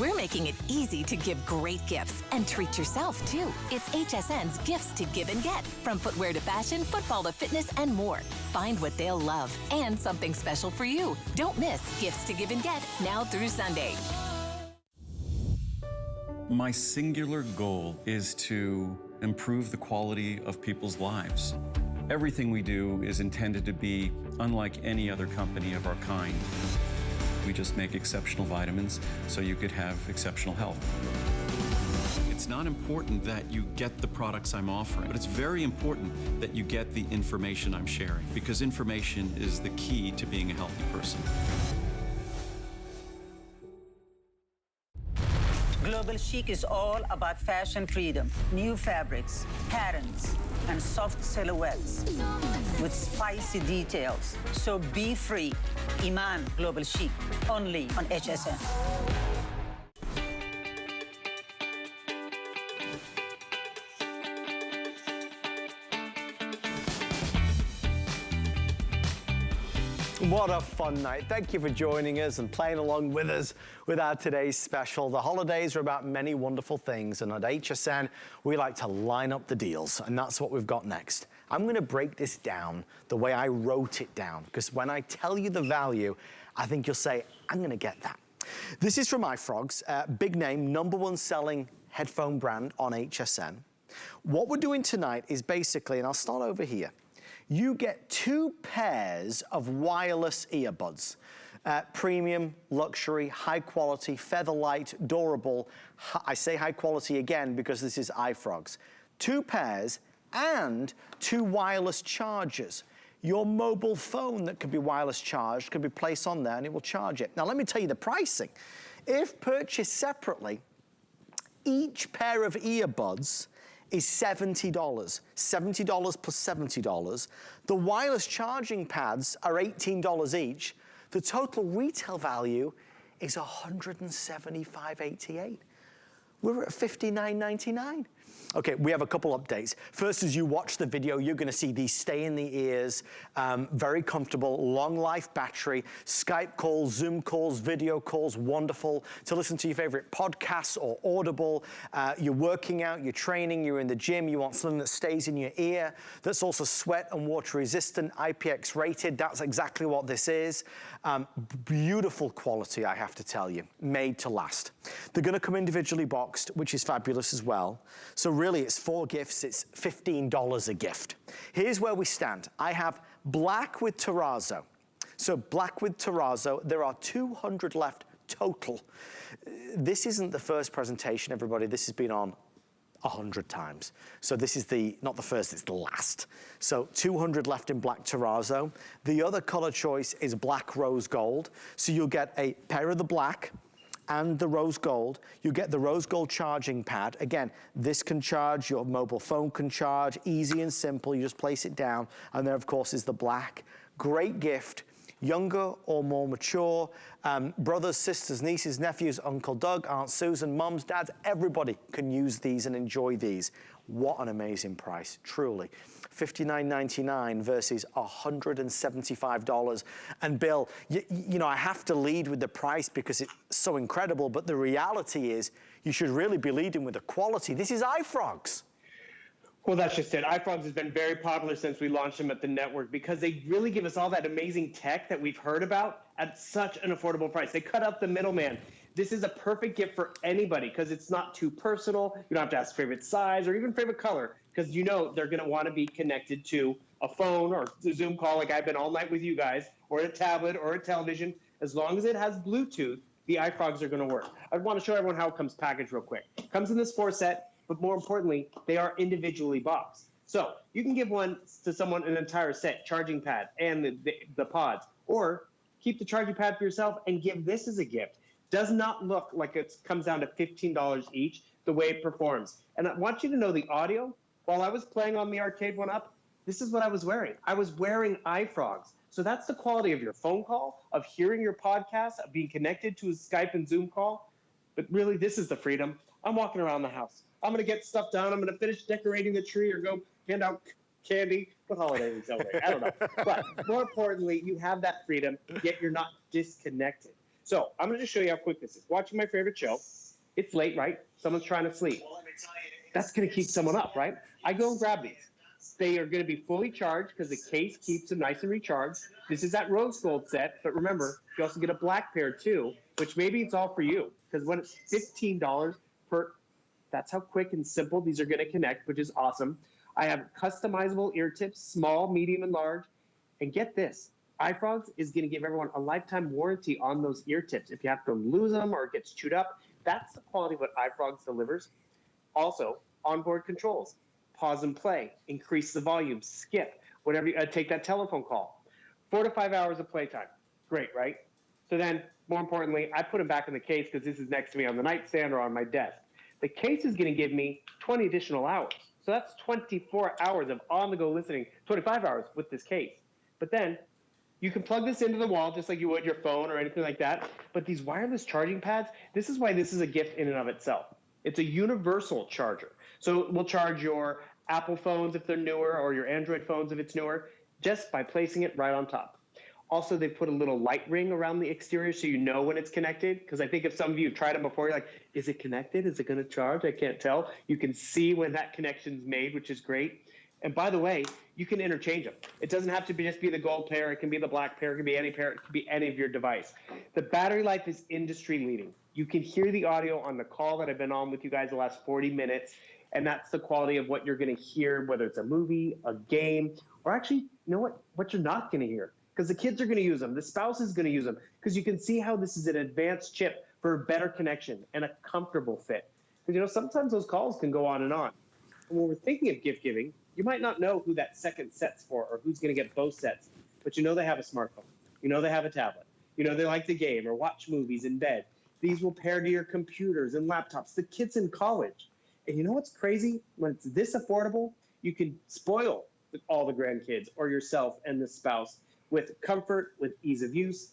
We're making it easy to give great gifts and treat yourself, too. It's HSN's Gifts to Give and Get. From footwear to fashion, football to fitness, and more. Find what they'll love and something special for you. Don't miss Gifts to Give and Get now through Sunday. My singular goal is to improve the quality of people's lives. Everything we do is intended to be unlike any other company of our kind. We just make exceptional vitamins so you could have exceptional health. It's not important that you get the products I'm offering, but it's very important that you get the information I'm sharing, because information is the key to being a healthy person. Global Chic is all about fashion freedom, new fabrics, patterns, and soft silhouettes with spicy details. So be free. Iman Global Chic, only on HSN. What a fun night. Thank you for joining us and playing along with us with our today's special. The holidays are about many wonderful things, and at HSN, we like to line up the deals, and that's what we've got next. I'm going to break this down the way I wrote it down, because when I tell you the value, I think you'll say, I'm going to get that. This is from iFrogs, big name, #1 selling headphone brand on HSN. What we're doing tonight is basically, and I'll start over here, you get 2 pairs of wireless earbuds. Premium, luxury, high quality, feather light, durable. I say high quality again because this is iFrogs. 2 pairs and 2 wireless chargers. Your mobile phone that can be wireless charged can be placed on there and it will charge it. Now let me tell you the pricing. If purchased separately, each pair of earbuds is $70, $70 plus $70. The wireless charging pads are $18 each. The total retail value is $175.88. We're at $59.99. Okay, we have a couple updates. First, as you watch the video, you're gonna see these stay in the ears, very comfortable, long life battery, Skype calls, Zoom calls, video calls, wonderful. To listen to your favorite podcasts or Audible, you're working out, you're training, you're in the gym, you want something that stays in your ear, that's also sweat and water resistant, IPX rated, that's exactly what this is. Beautiful quality, I have to tell you, made to last. They're gonna come individually boxed, which is fabulous as well. So really it's 4 gifts, it's $15 a gift. Here's where we stand. I have black with terrazzo. So black with terrazzo, there are 200 left total. This isn't the first presentation, everybody. This has been on 100 times. So this is not the first, it's the last. So 200 left in black terrazzo. The other color choice is black rose gold. So you'll get a pair of the black and the rose gold. You get the rose gold charging pad. Again, this can charge, your mobile phone can charge, easy and simple. You just place it down. And there, of course, is the black. Great gift. Younger or more mature, brothers, sisters, nieces, nephews, Uncle Doug, Aunt Susan, mums, dads, everybody can use these and enjoy these. What an amazing price, truly. $59.99 versus $175. And Bill, you know, I have to lead with the price because it's so incredible, but the reality is you should really be leading with the quality. This is iFrogs. Well, that's just it. iFrogs has been very popular since we launched them at the network because they really give us all that amazing tech that we've heard about at such an affordable price. They cut out the middleman. This is a perfect gift for anybody because it's not too personal. You don't have to ask favorite size or even favorite color because you know they're going to want to be connected to a phone or a Zoom call like I've been all night with you guys, or a tablet or a television. As long as it has Bluetooth, the iFrogs are going to work. I want to show everyone how it comes packaged real quick. It comes in this 4 set. But more importantly, they are individually boxed. So you can give one to someone an entire set, charging pad and the pods, or keep the charging pad for yourself and give this as a gift. Does not look like it comes down to $15 each, the way it performs. And I want you to know the audio, while I was playing on the arcade one up, this is what I was wearing. I was wearing iFrogs. So that's the quality of your phone call, of hearing your podcast, of being connected to a Skype and Zoom call. But really, this is the freedom. I'm walking around the house. I'm going to get stuff done. I'm going to finish decorating the tree or go hand out candy. What holiday we celebrate? I don't know. But more importantly, you have that freedom, yet you're not disconnected. So I'm going to just show you how quick this is. Watching my favorite show. It's late, right? Someone's trying to sleep. That's going to keep someone up, right? I go and grab these. They are going to be fully charged because the case keeps them nice and recharged. This is that rose gold set, but remember, you also get a black pair too, which maybe it's all for you because when it's $15 per, that's how quick and simple these are going to connect, which is awesome. I have customizable ear tips, small, medium, and large. And get this, iFrogs is going to give everyone a lifetime warranty on those ear tips. If you have to lose them or it gets chewed up, that's the quality of what iFrogs delivers. Also, onboard controls, pause and play, increase the volume, skip, whatever. Take that telephone call. 4 to 5 hours of playtime. Great, right? So then, more importantly, I put them back in the case because this is next to me on the nightstand or on my desk. The case is going to give me 20 additional hours. So that's 24 hours of on-the-go listening, 25 hours with this case. But then you can plug this into the wall just like you would your phone or anything like that. But these wireless charging pads, this is why this is a gift in and of itself. It's a universal charger. So we'll charge your Apple phones if they're newer or your Android phones if it's newer just by placing it right on top. Also, they put a little light ring around the exterior so you know when it's connected. Because I think if some of you have tried them before, you're like, is it connected? Is it going to charge? I can't tell. You can see when that connection's made, which is great. And by the way, you can interchange them. It doesn't have to just be the gold pair. It can be the black pair. It can be any pair. It can be any of your device. The battery life is industry leading. You can hear the audio on the call that I've been on with you guys the last 40 minutes. And that's the quality of what you're going to hear, whether it's a movie, a game, or actually, you know what you're not going to hear. Because the kids are going to use them. The spouse is going to use them. Because you can see how this is an advanced chip for a better connection and a comfortable fit. Because, you know, sometimes those calls can go on. And when we're thinking of gift giving, you might not know who that second set's for or who's going to get both sets. But you know they have a smartphone. You know they have a tablet. You know they like to game or watch movies in bed. These will pair to your computers and laptops. The kids in college. And you know what's crazy? When it's this affordable, you can spoil all the grandkids or yourself and the spouse with comfort, with ease of use.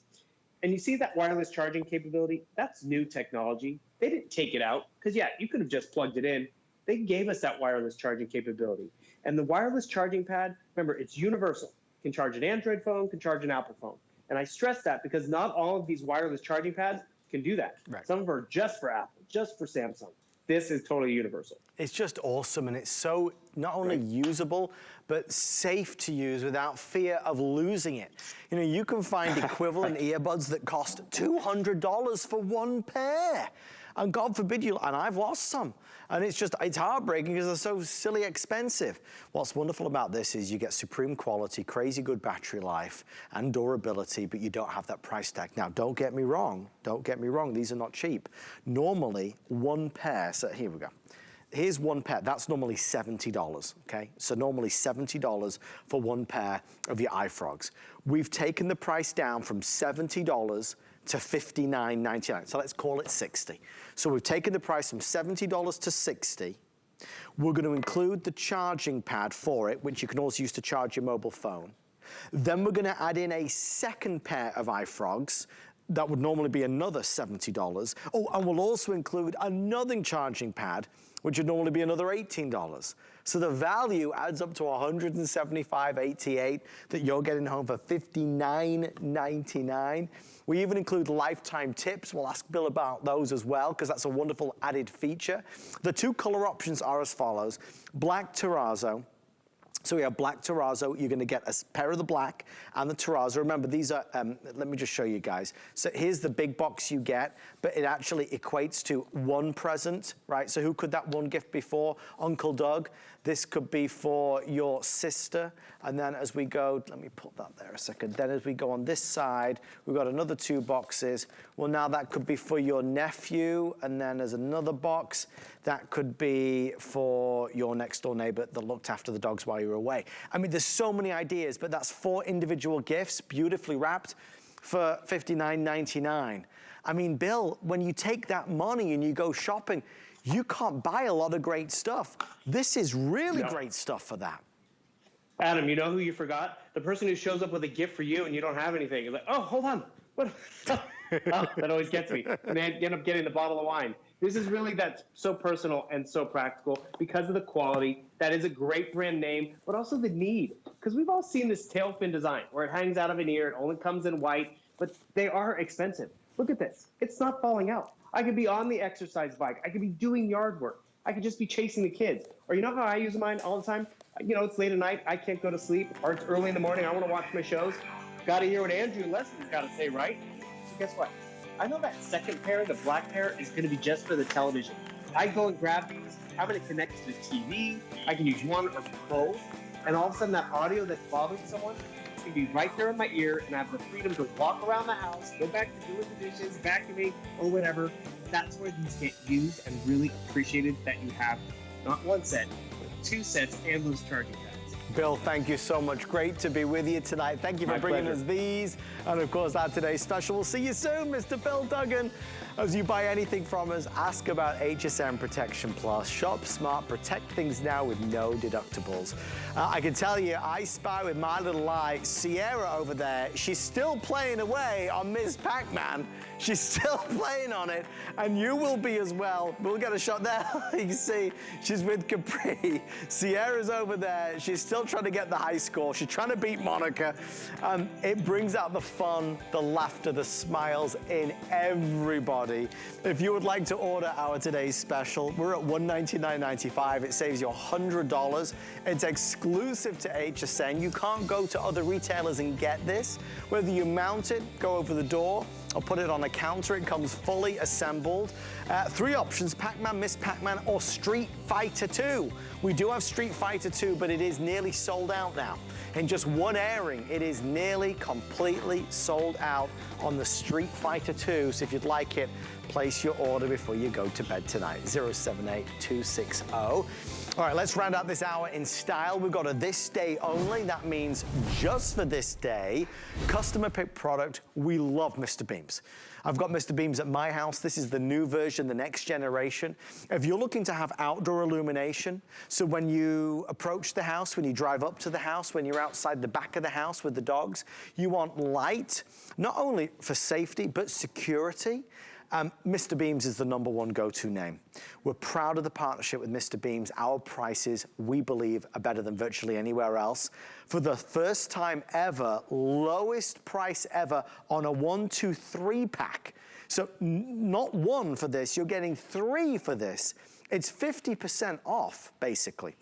And you see that wireless charging capability? That's new technology. They didn't take it out because, yeah, you could have just plugged it in. They gave us that wireless charging capability. And the wireless charging pad, remember, it's universal. Can charge an Android phone, can charge an Apple phone. And I stress that because not all of these wireless charging pads can do that. Right. Some of them are just for Apple, just for Samsung. This is totally universal. It's just awesome, and it's so not only usable, but safe to use without fear of losing it. You know, you can find equivalent earbuds that cost $200 for one pair. And God forbid you, and I've lost some. And it's heartbreaking because they're so silly expensive. What's wonderful about this is you get supreme quality, crazy good battery life and durability, but you don't have that price tag. Now, don't get me wrong, these are not cheap. Normally, one pair, so here we go. Here's one pair, that's normally $70, okay? So normally $70 for one pair of your iFrogs. We've taken the price down from $70 to $59.99, so let's call it $60. So we've taken the price from $70 to $60. We're going to include the charging pad for it, which you can also use to charge your mobile phone. Then we're going to add in a second pair of iFrogs. That would normally be another $70. Oh, and we'll also include another charging pad, which would normally be another $18. So the value adds up to $175.88 that you're getting home for $59.99. We even include lifetime tips. We'll ask Bill about those as well, because that's a wonderful added feature. The two color options are as follows: black terrazzo. So we have black terrazzo. You're going to get a pair of the black and the terrazzo. Remember, these are, let me just show you guys. So here's the big box you get, but it actually equates to one present, right? So who could that one gift be for? Uncle Doug. This could be for your sister. And then as we go, let me put that there a second. Then as we go on this side, we've got another two boxes. Well, now that could be for your nephew. And then there's another box. That could be for your next door neighbor that looked after the dogs while you were away. I mean, there's so many ideas, but that's 4 individual gifts, beautifully wrapped, for $59.99. I mean, Bill, when you take that money and you go shopping, you can't buy a lot of great stuff. This is really great stuff for that. Adam, you know who you forgot? The person who shows up with a gift for you and you don't have anything. You're like, oh, hold on. What? Oh, that always gets me. And then you end up getting the bottle of wine. This is really, that's so personal and so practical because of the quality. That is a great brand name, but also the need. Because we've all seen this tail fin design where it hangs out of an ear, it only comes in white, but they are expensive. Look at this. It's not falling out. I could be on the exercise bike. I could be doing yard work. I could just be chasing the kids. Or you know how I use mine all the time? You know, it's late at night. I can't go to sleep. Or it's early in the morning. I want to watch my shows. Got to hear what Andrew Leslie's got to say, right? So guess what? I know that second pair, the black pair, is going to be just for the television. I go and grab these. I'm going to connect to the TV. I can use one or both. And all of a sudden, that audio that's bothering someone can be right there in my ear, and I have the freedom to walk around the house, go back to doing the dishes, vacuuming, or whatever. That's where these get used and really appreciated that you have not one set, but 2 sets and those charging pads. Bill, thank you so much. Great to be with you tonight. Thank you for bringing us these. And of course, our today's special. We'll see you soon, Mr. Bill Duggan. As you buy anything from us, ask about HSN Protection Plus. Shop smart, protect things now with no deductibles. I can tell you, I spy with my little eye, Sierra over there, she's still playing away on Ms. Pac-Man. She's still playing on it, and you will be as well. We'll get a shot there. You can see she's with Capri. Sierra's over there. She's still still trying to get the high score. She's trying to beat Monica. It brings out the fun, the laughter, the smiles in everybody. If you would like to order our today's special, we're at $199.95. It saves you $100. It's exclusive to HSN. You can't go to other retailers and get this. Whether you mount it, go over the door, or put it on a counter, it comes fully assembled. 3 options, Pac-Man, Miss Pac-Man, or Street Fighter 2. We do have Street Fighter 2, but it is nearly sold out now. In just one airing, it is nearly completely sold out on the Street Fighter 2. So if you'd like it, place your order before you go to bed tonight, 078260. All right, let's round out this hour in style. We've got a this day only. That means just for this day, customer pick product. We love Mr. Beams. I've got Mr. Beams at my house. This is the new version, the next generation. If you're looking to have outdoor illumination, so when you approach the house, when you drive up to the house, when you're outside the back of the house with the dogs, you want light, not only for safety, but security. Mr. Beams is the #1 go-to name. We're proud of the partnership with Mr. Beams. Our prices, we believe, are better than virtually anywhere else. For the first time ever, lowest price ever on a 1, 2, 3 pack. So not 1 for this, you're getting 3 for this. It's 50% off, basically.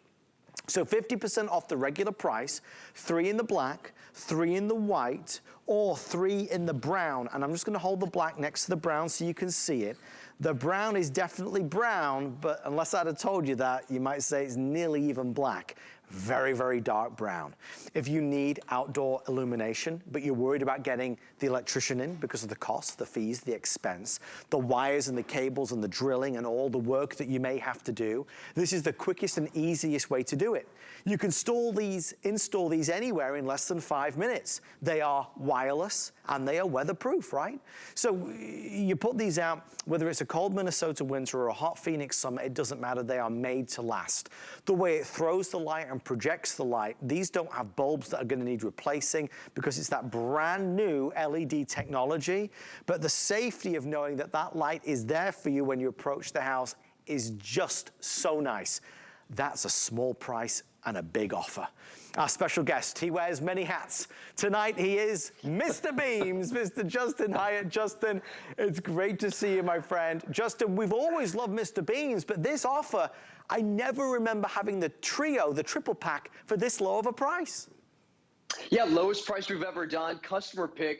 So 50% off the regular price, 3 in the black, 3 in the white, or 3 in the brown. And I'm just gonna hold the black next to the brown so you can see it. The brown is definitely brown, but unless I'd have told you that, you might say it's nearly even black. Very, very dark brown. If you need outdoor illumination, but you're worried about getting the electrician in because of the cost, the fees, the expense, the wires and the cables and the drilling and all the work that you may have to do, this is the quickest and easiest way to do it. You can install these anywhere in less than 5 minutes. They are wireless and they are weatherproof, right? So you put these out, whether it's a cold Minnesota winter or a hot Phoenix summer, it doesn't matter, they are made to last. The way it throws the light and projects the light, these don't have bulbs that are gonna need replacing because it's that brand new LED technology, but the safety of knowing that that light is there for you when you approach the house is just so nice. That's a small price and a big offer. Our special guest, he wears many hats. Tonight he is Mr. Beams, Mr. Justin Hyatt. Justin, it's great to see you, my friend. Justin, we've always loved Mr. Beams, but this offer, I never remember having the trio, the triple pack, for this low of a price. Yeah, lowest price we've ever done. Customer pick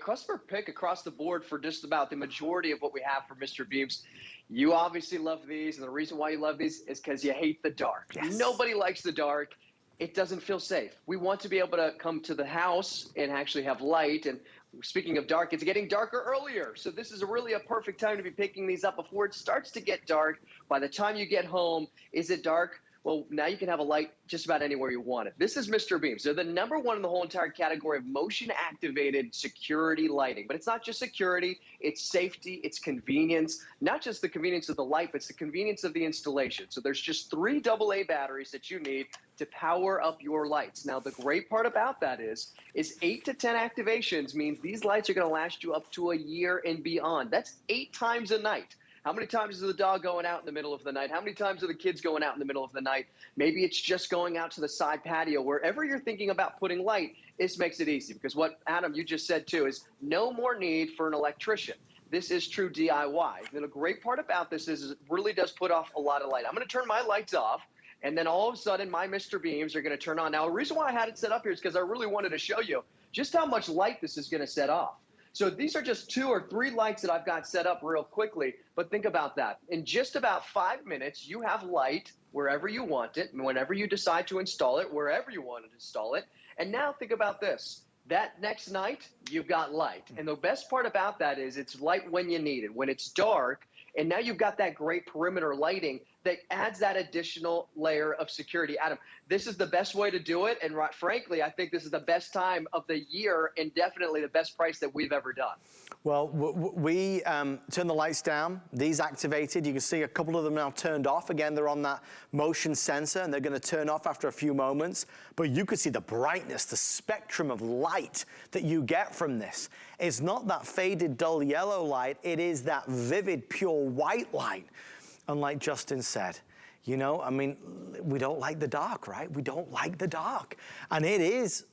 across the board for just about the majority of what we have for Mr. Beams. You obviously love these, and the reason why you love these is because you hate the dark. Yes. Nobody likes the dark. It doesn't feel safe. We want to be able to come to the house and actually have light. And speaking of dark, it's getting darker earlier. So this is really a perfect time to be picking these up before it starts to get dark. By the time you get home, is it dark? Well, now you can have a light just about anywhere you want it. This is Mr. Beams. They're the #1 in the whole entire category of motion-activated security lighting. But it's not just security, it's safety, it's convenience. Not just the convenience of the light, but it's the convenience of the installation. So there's just 3 AA batteries that you need to power up your lights. Now, the great part about that is 8 to 10 activations means these lights are going to last you up to a year and beyond. That's 8 times a night. How many times is the dog going out in the middle of the night? How many times are the kids going out in the middle of the night? Maybe it's just going out to the side patio. Wherever you're thinking about putting light, this makes it easy. Because what, Adam, you just said too, is no more need for an electrician. This is true DIY. And the great part about this is it really does put off a lot of light. I'm going to turn my lights off, and then all of a sudden my Mr. Beams are going to turn on. Now, the reason why I had it set up here is because I really wanted to show you just how much light this is going to set off. So these are just 2 or 3 lights that I've got set up real quickly, but think about that. In just about 5 minutes, you have light wherever you want it, and whenever you decide to install it, wherever you want to install it. And now think about this. That next night, you've got light. And the best part about that is it's light when you need it, when it's dark, and now you've got that great perimeter lighting that adds that additional layer of security. Adam, this is the best way to do it, and frankly, I think this is the best time of the year and definitely the best price that we've ever done. Well, we turn the lights down, these activated. You can see a couple of them now turned off. Again, they're on that motion sensor, and they're gonna turn off after a few moments. But you can see the brightness, the spectrum of light that you get from this. It's not that faded, dull yellow light. It is that vivid, pure white light. And like Justin said, You know, I mean, we don't like the dark, right? We don't like the dark. And it is,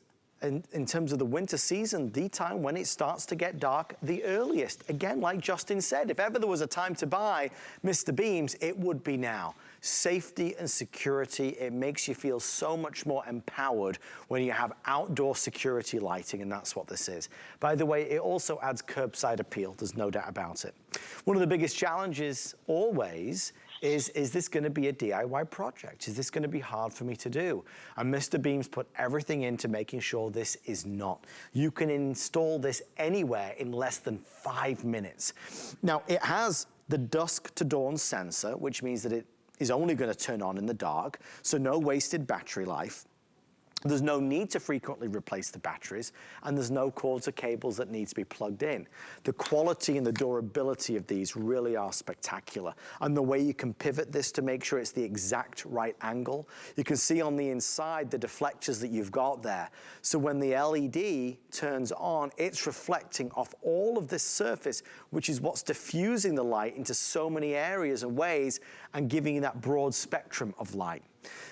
in terms of the winter season, the time when it starts to get dark the earliest. Again, like Justin said, if ever there was a time to buy Mr. Beams, it would be now. Safety and security, it makes you feel so much more empowered when you have outdoor security lighting, and that's what this is. By the way, it also adds curbside appeal, there's no doubt about it. One of the biggest challenges always is this gonna be a DIY project? Is this gonna be hard for me to do? And Mr. Beams put everything into making sure this is not. You can install this anywhere in less than 5 minutes. Now, it has the dusk to dawn sensor, which means that it is only gonna turn on in the dark, so no wasted battery life. There's no need to frequently replace the batteries, and there's no cords or cables that need to be plugged in. The quality and the durability of these really are spectacular. And the way you can pivot this to make sure it's the exact right angle. You can see on the inside the deflectors that you've got there. So when the LED turns on, it's reflecting off all of this surface, which is what's diffusing the light into so many areas and ways and giving you that broad spectrum of light.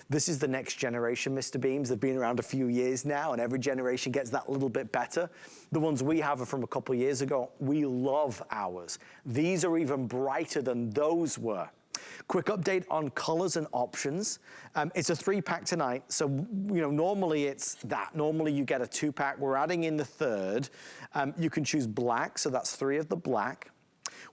This is the next generation Mr. Beams. They've been around a few years now, and every generation gets that little bit better. The ones we have are from a couple of years ago. We love ours. These are even brighter than those were. Quick update on colors and options. It's a 3-pack tonight, so you know normally it's that. Normally you get a 2-pack. We're adding in the 3rd. You can choose black, so that's 3 of the black.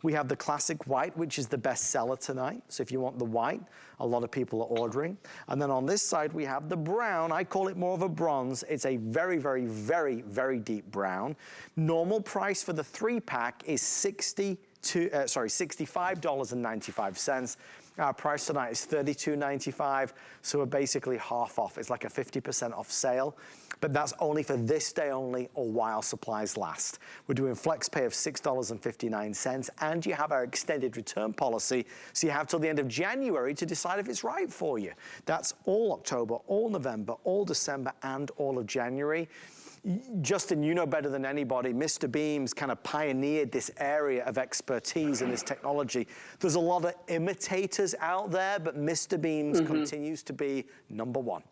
We have the classic white, which is the best seller tonight. So if you want the white, a lot of people are ordering. And then on this side, we have the brown. I call it more of a bronze. It's a very, very, very, very deep brown. Normal price for the 3-pack is $65.95. Our price tonight is $32.95, so we're basically half off. It's like a 50% off sale, but that's only for this day only or while supplies last. We're doing flex pay of $6.59, and you have our extended return policy, so you have till the end of January to decide if it's right for you. That's all October, all November, all December, and all of January. Justin, you know better than anybody, Mr. Beams kind of pioneered this area of expertise in this technology. There's a lot of imitators out there, but Mr. Beams continues to be #1.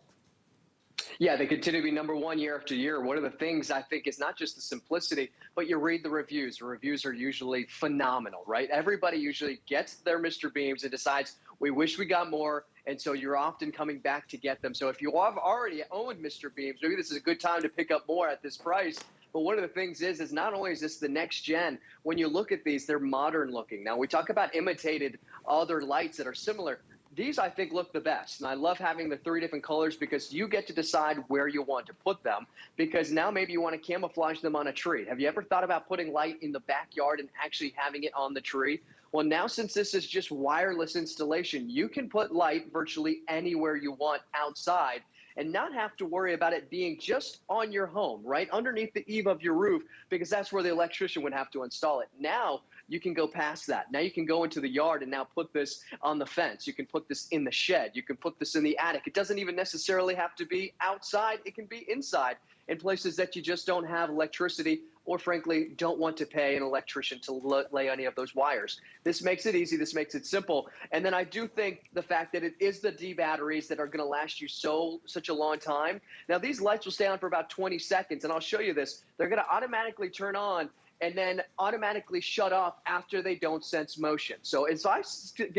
Yeah, they continue to be #1 year after year. One of the things I think is not just the simplicity, but you read the reviews. The reviews are usually phenomenal, right? Everybody usually gets their Mr. Beams and decides, we wish we got more, and so you're often coming back to get them. So if you have already owned Mr. Beams, maybe this is a good time to pick up more at this price. But one of the things is not only is this the next gen, when you look at these, they're modern looking. Now, we talk about imitated other lights that are similar. These, I think, look the best. And I love having the 3 different colors because you get to decide where you want to put them. Because now maybe you want to camouflage them on a tree. Have you ever thought about putting light in the backyard and actually having it on the tree? Well, now since this is just wireless installation, you can put light virtually anywhere you want outside and not have to worry about it being just on your home, right underneath the eave of your roof, because that's where the electrician would have to install it. Now you can go past that. Now you can go into the yard and now put this on the fence. You can put this in the shed. You can put this in the attic. It doesn't even necessarily have to be outside. It can be inside in places that you just don't have electricity or frankly don't want to pay an electrician to lay any of those wires. This makes it easy. This makes it simple. And then I do think the fact that it is the D batteries that are going to last you such a long time. Now these lights will stay on for about 20 seconds, and I'll show you this. They're going to automatically turn on and then automatically shut off after they don't sense motion. So as I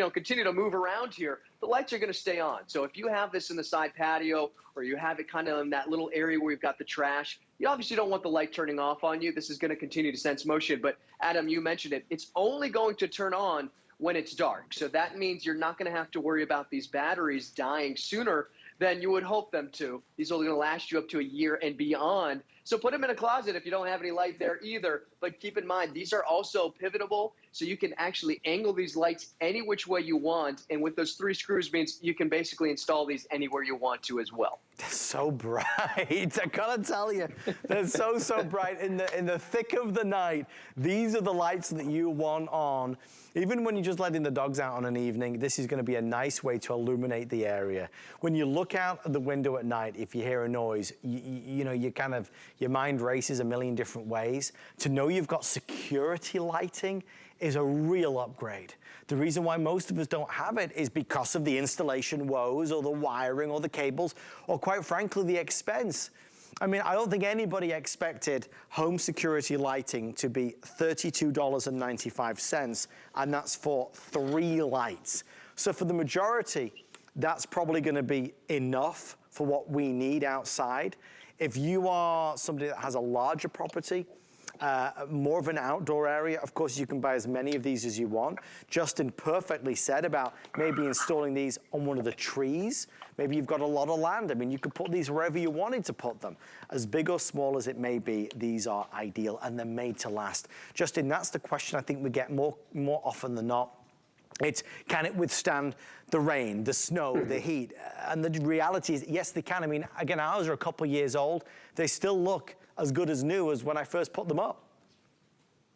continue to move around here, the lights are going to stay on. So if you have this in the side patio or you have it kind of in that little area where you've got the trash, you obviously don't want the light turning off on you. This is going to continue to sense motion. But Adam, you mentioned it. It's only going to turn on when it's dark. So that means you're not going to have to worry about these batteries dying sooner than you would hope them to. These are going to last you up to a year and beyond. So put them in a closet if you don't have any light there either. But keep in mind, these are also pivotable, so you can actually angle these lights any which way you want. And with those 3 screws means you can basically install these anywhere you want to as well. They're so bright. I gotta tell you, they're so bright. In the thick of the night, these are the lights that you want on. Even when you're just letting the dogs out on an evening, this is gonna be a nice way to illuminate the area. When you look out the window at night, if you hear a noise, you know, your mind races a million different ways. To know you've got security lighting is a real upgrade. The reason why most of us don't have it is because of the installation woes or the wiring or the cables or quite frankly the expense. I mean, I don't think anybody expected home security lighting to be $32.95, and that's for 3 lights. So for the majority, that's probably gonna be enough for what we need outside. If you are somebody that has a larger property, more of an outdoor area, of course you can buy as many of these as you want. Justin perfectly said about maybe installing these on one of the trees. Maybe you've got a lot of land. I mean, you could put these wherever you wanted to put them. As big or small as it may be, these are ideal and they're made to last. Justin, that's the question I think we get more often than not. It's, can it withstand the rain, the snow, the heat? And the reality is, yes, they can. I mean, again, ours are a couple years old. They still look as good as new as when I first put them up.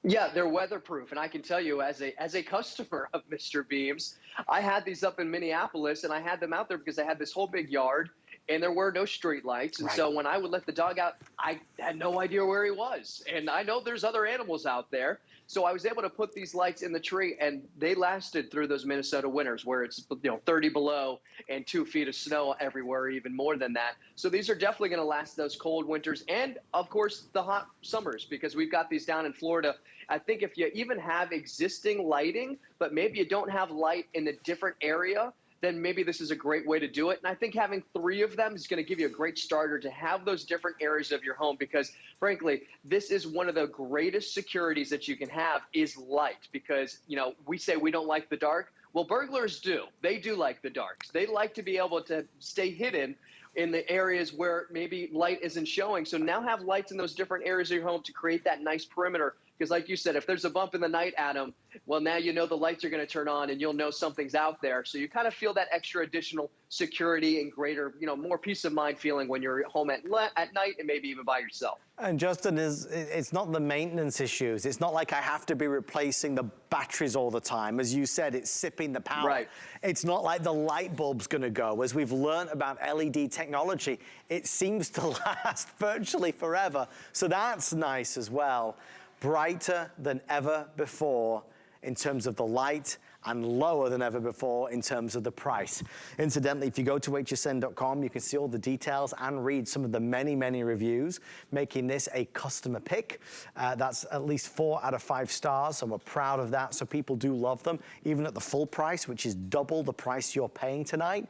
Yeah, they're weatherproof, and I can tell you, as a customer of Mr. Beam's, I had these up in Minneapolis, and I had them out there because I had this whole big yard, and there were no street lights, and so when I would let the dog out, I had no idea where he was, and I know there's other animals out there, so I was able to put these lights in the tree, and they lasted through those Minnesota winters where it's 30 below and 2 feet of snow everywhere, even more than that. So these are definitely going to last those cold winters and, of course, the hot summers, because we've got these down in Florida. I think if you even have existing lighting, but maybe you don't have light in a different area, then maybe this is a great way to do it. And I think having 3 of them is going to give you a great starter to have those different areas of your home, because frankly, this is one of the greatest securities that you can have is light, because, we say we don't like the dark. Well, burglars do. They do like the dark. They like to be able to stay hidden in the areas where maybe light isn't showing. So now have lights in those different areas of your home to create that nice perimeter. Because like you said, if there's a bump in the night, Adam, well, now you know the lights are going to turn on and you'll know something's out there. So you kind of feel that extra additional security and greater, more peace of mind feeling when you're home at night and maybe even by yourself. And Justin, it's not the maintenance issues. It's not like I have to be replacing the batteries all the time. As you said, it's sipping the power. Right. It's not like the light bulb's gonna go. As we've learned about LED technology, it seems to last virtually forever. So that's nice as well. Brighter than ever before in terms of the light, and lower than ever before in terms of the price. Incidentally, if you go to hsn.com, you can see all the details and read some of the many, many reviews, making this a customer pick. That's at least 4 out of 5 stars, and we're proud of that. So people do love them, even at the full price, which is double the price you're paying tonight.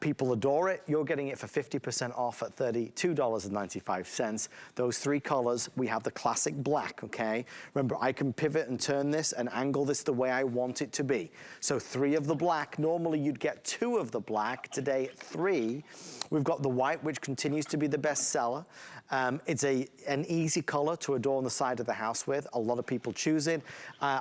People adore it. You're getting it for 50% off at $32.95. Those 3 colors, we have the classic black, okay? Remember, I can pivot and turn this and angle this the way I want it to be. So 3 of the black. Normally you'd get 2 of the black. Today, 3. We've got the white, which continues to be the best seller. It's an easy color to adorn the side of the house with. A lot of people choose it.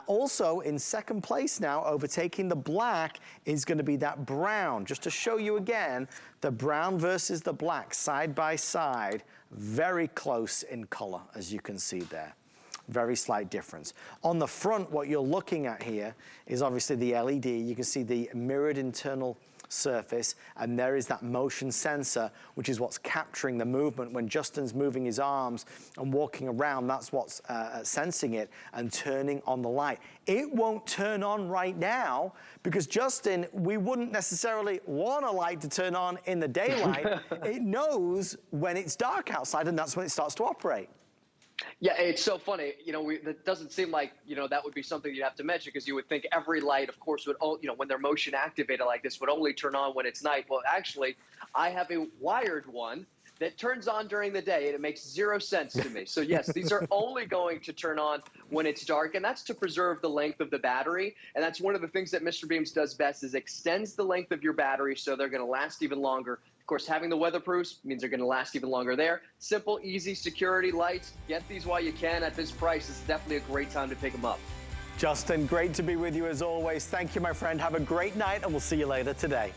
Also, in second place now, overtaking the black, is going to be that brown. Just to show you again, the brown versus the black side by side, very close in color, as you can see there. Very slight difference. On the front, what you're looking at here is obviously the LED. You can see the mirrored internal surface, and there is that motion sensor, which is what's capturing the movement. When Justin's moving his arms and walking around, that's what's sensing it and turning on the light. It won't turn on right now because, Justin, we wouldn't necessarily want a light to turn on in the daylight. It knows when it's dark outside, and that's when it starts to operate. Yeah, it's so funny. That doesn't seem like, that would be something you'd have to mention, because you would think every light, of course, would, when they're motion activated like this, would only turn on when it's night. Well, actually, I have a wired one that turns on during the day, and it makes 0 sense to me. So yes, these are only going to turn on when it's dark, and that's to preserve the length of the battery. And that's one of the things that Mr. Beams does best, is extends the length of your battery so they're going to last even longer. Of course, having the weatherproofs means they're going to last even longer there. Simple, easy security lights. Get these while you can at this price. It's definitely a great time to pick them up. Justin, great to be with you as always. Thank you, my friend. Have a great night, and we'll see you later today.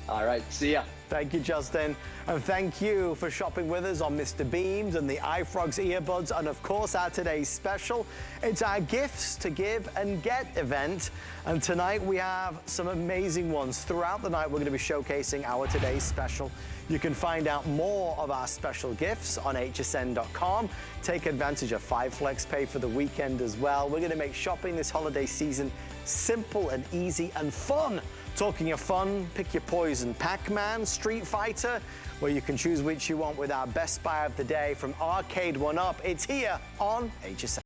All right, see ya. Thank you, Justin. And thank you for shopping with us on Mr. Beams and the iFrogs earbuds. And of course, our today's special. It's our Gifts to Give and Get event. And tonight we have some amazing ones. Throughout the night, we're going to be showcasing our today's special. You can find out more of our special gifts on hsn.com. Take advantage of 5 Flex Pay for the weekend as well. We're going to make shopping this holiday season simple and easy and fun. Talking of fun, pick your poison. Pac-Man, Street Fighter, where you can choose which you want with our Best Buy of the Day from Arcade 1-Up. It's here on HSN.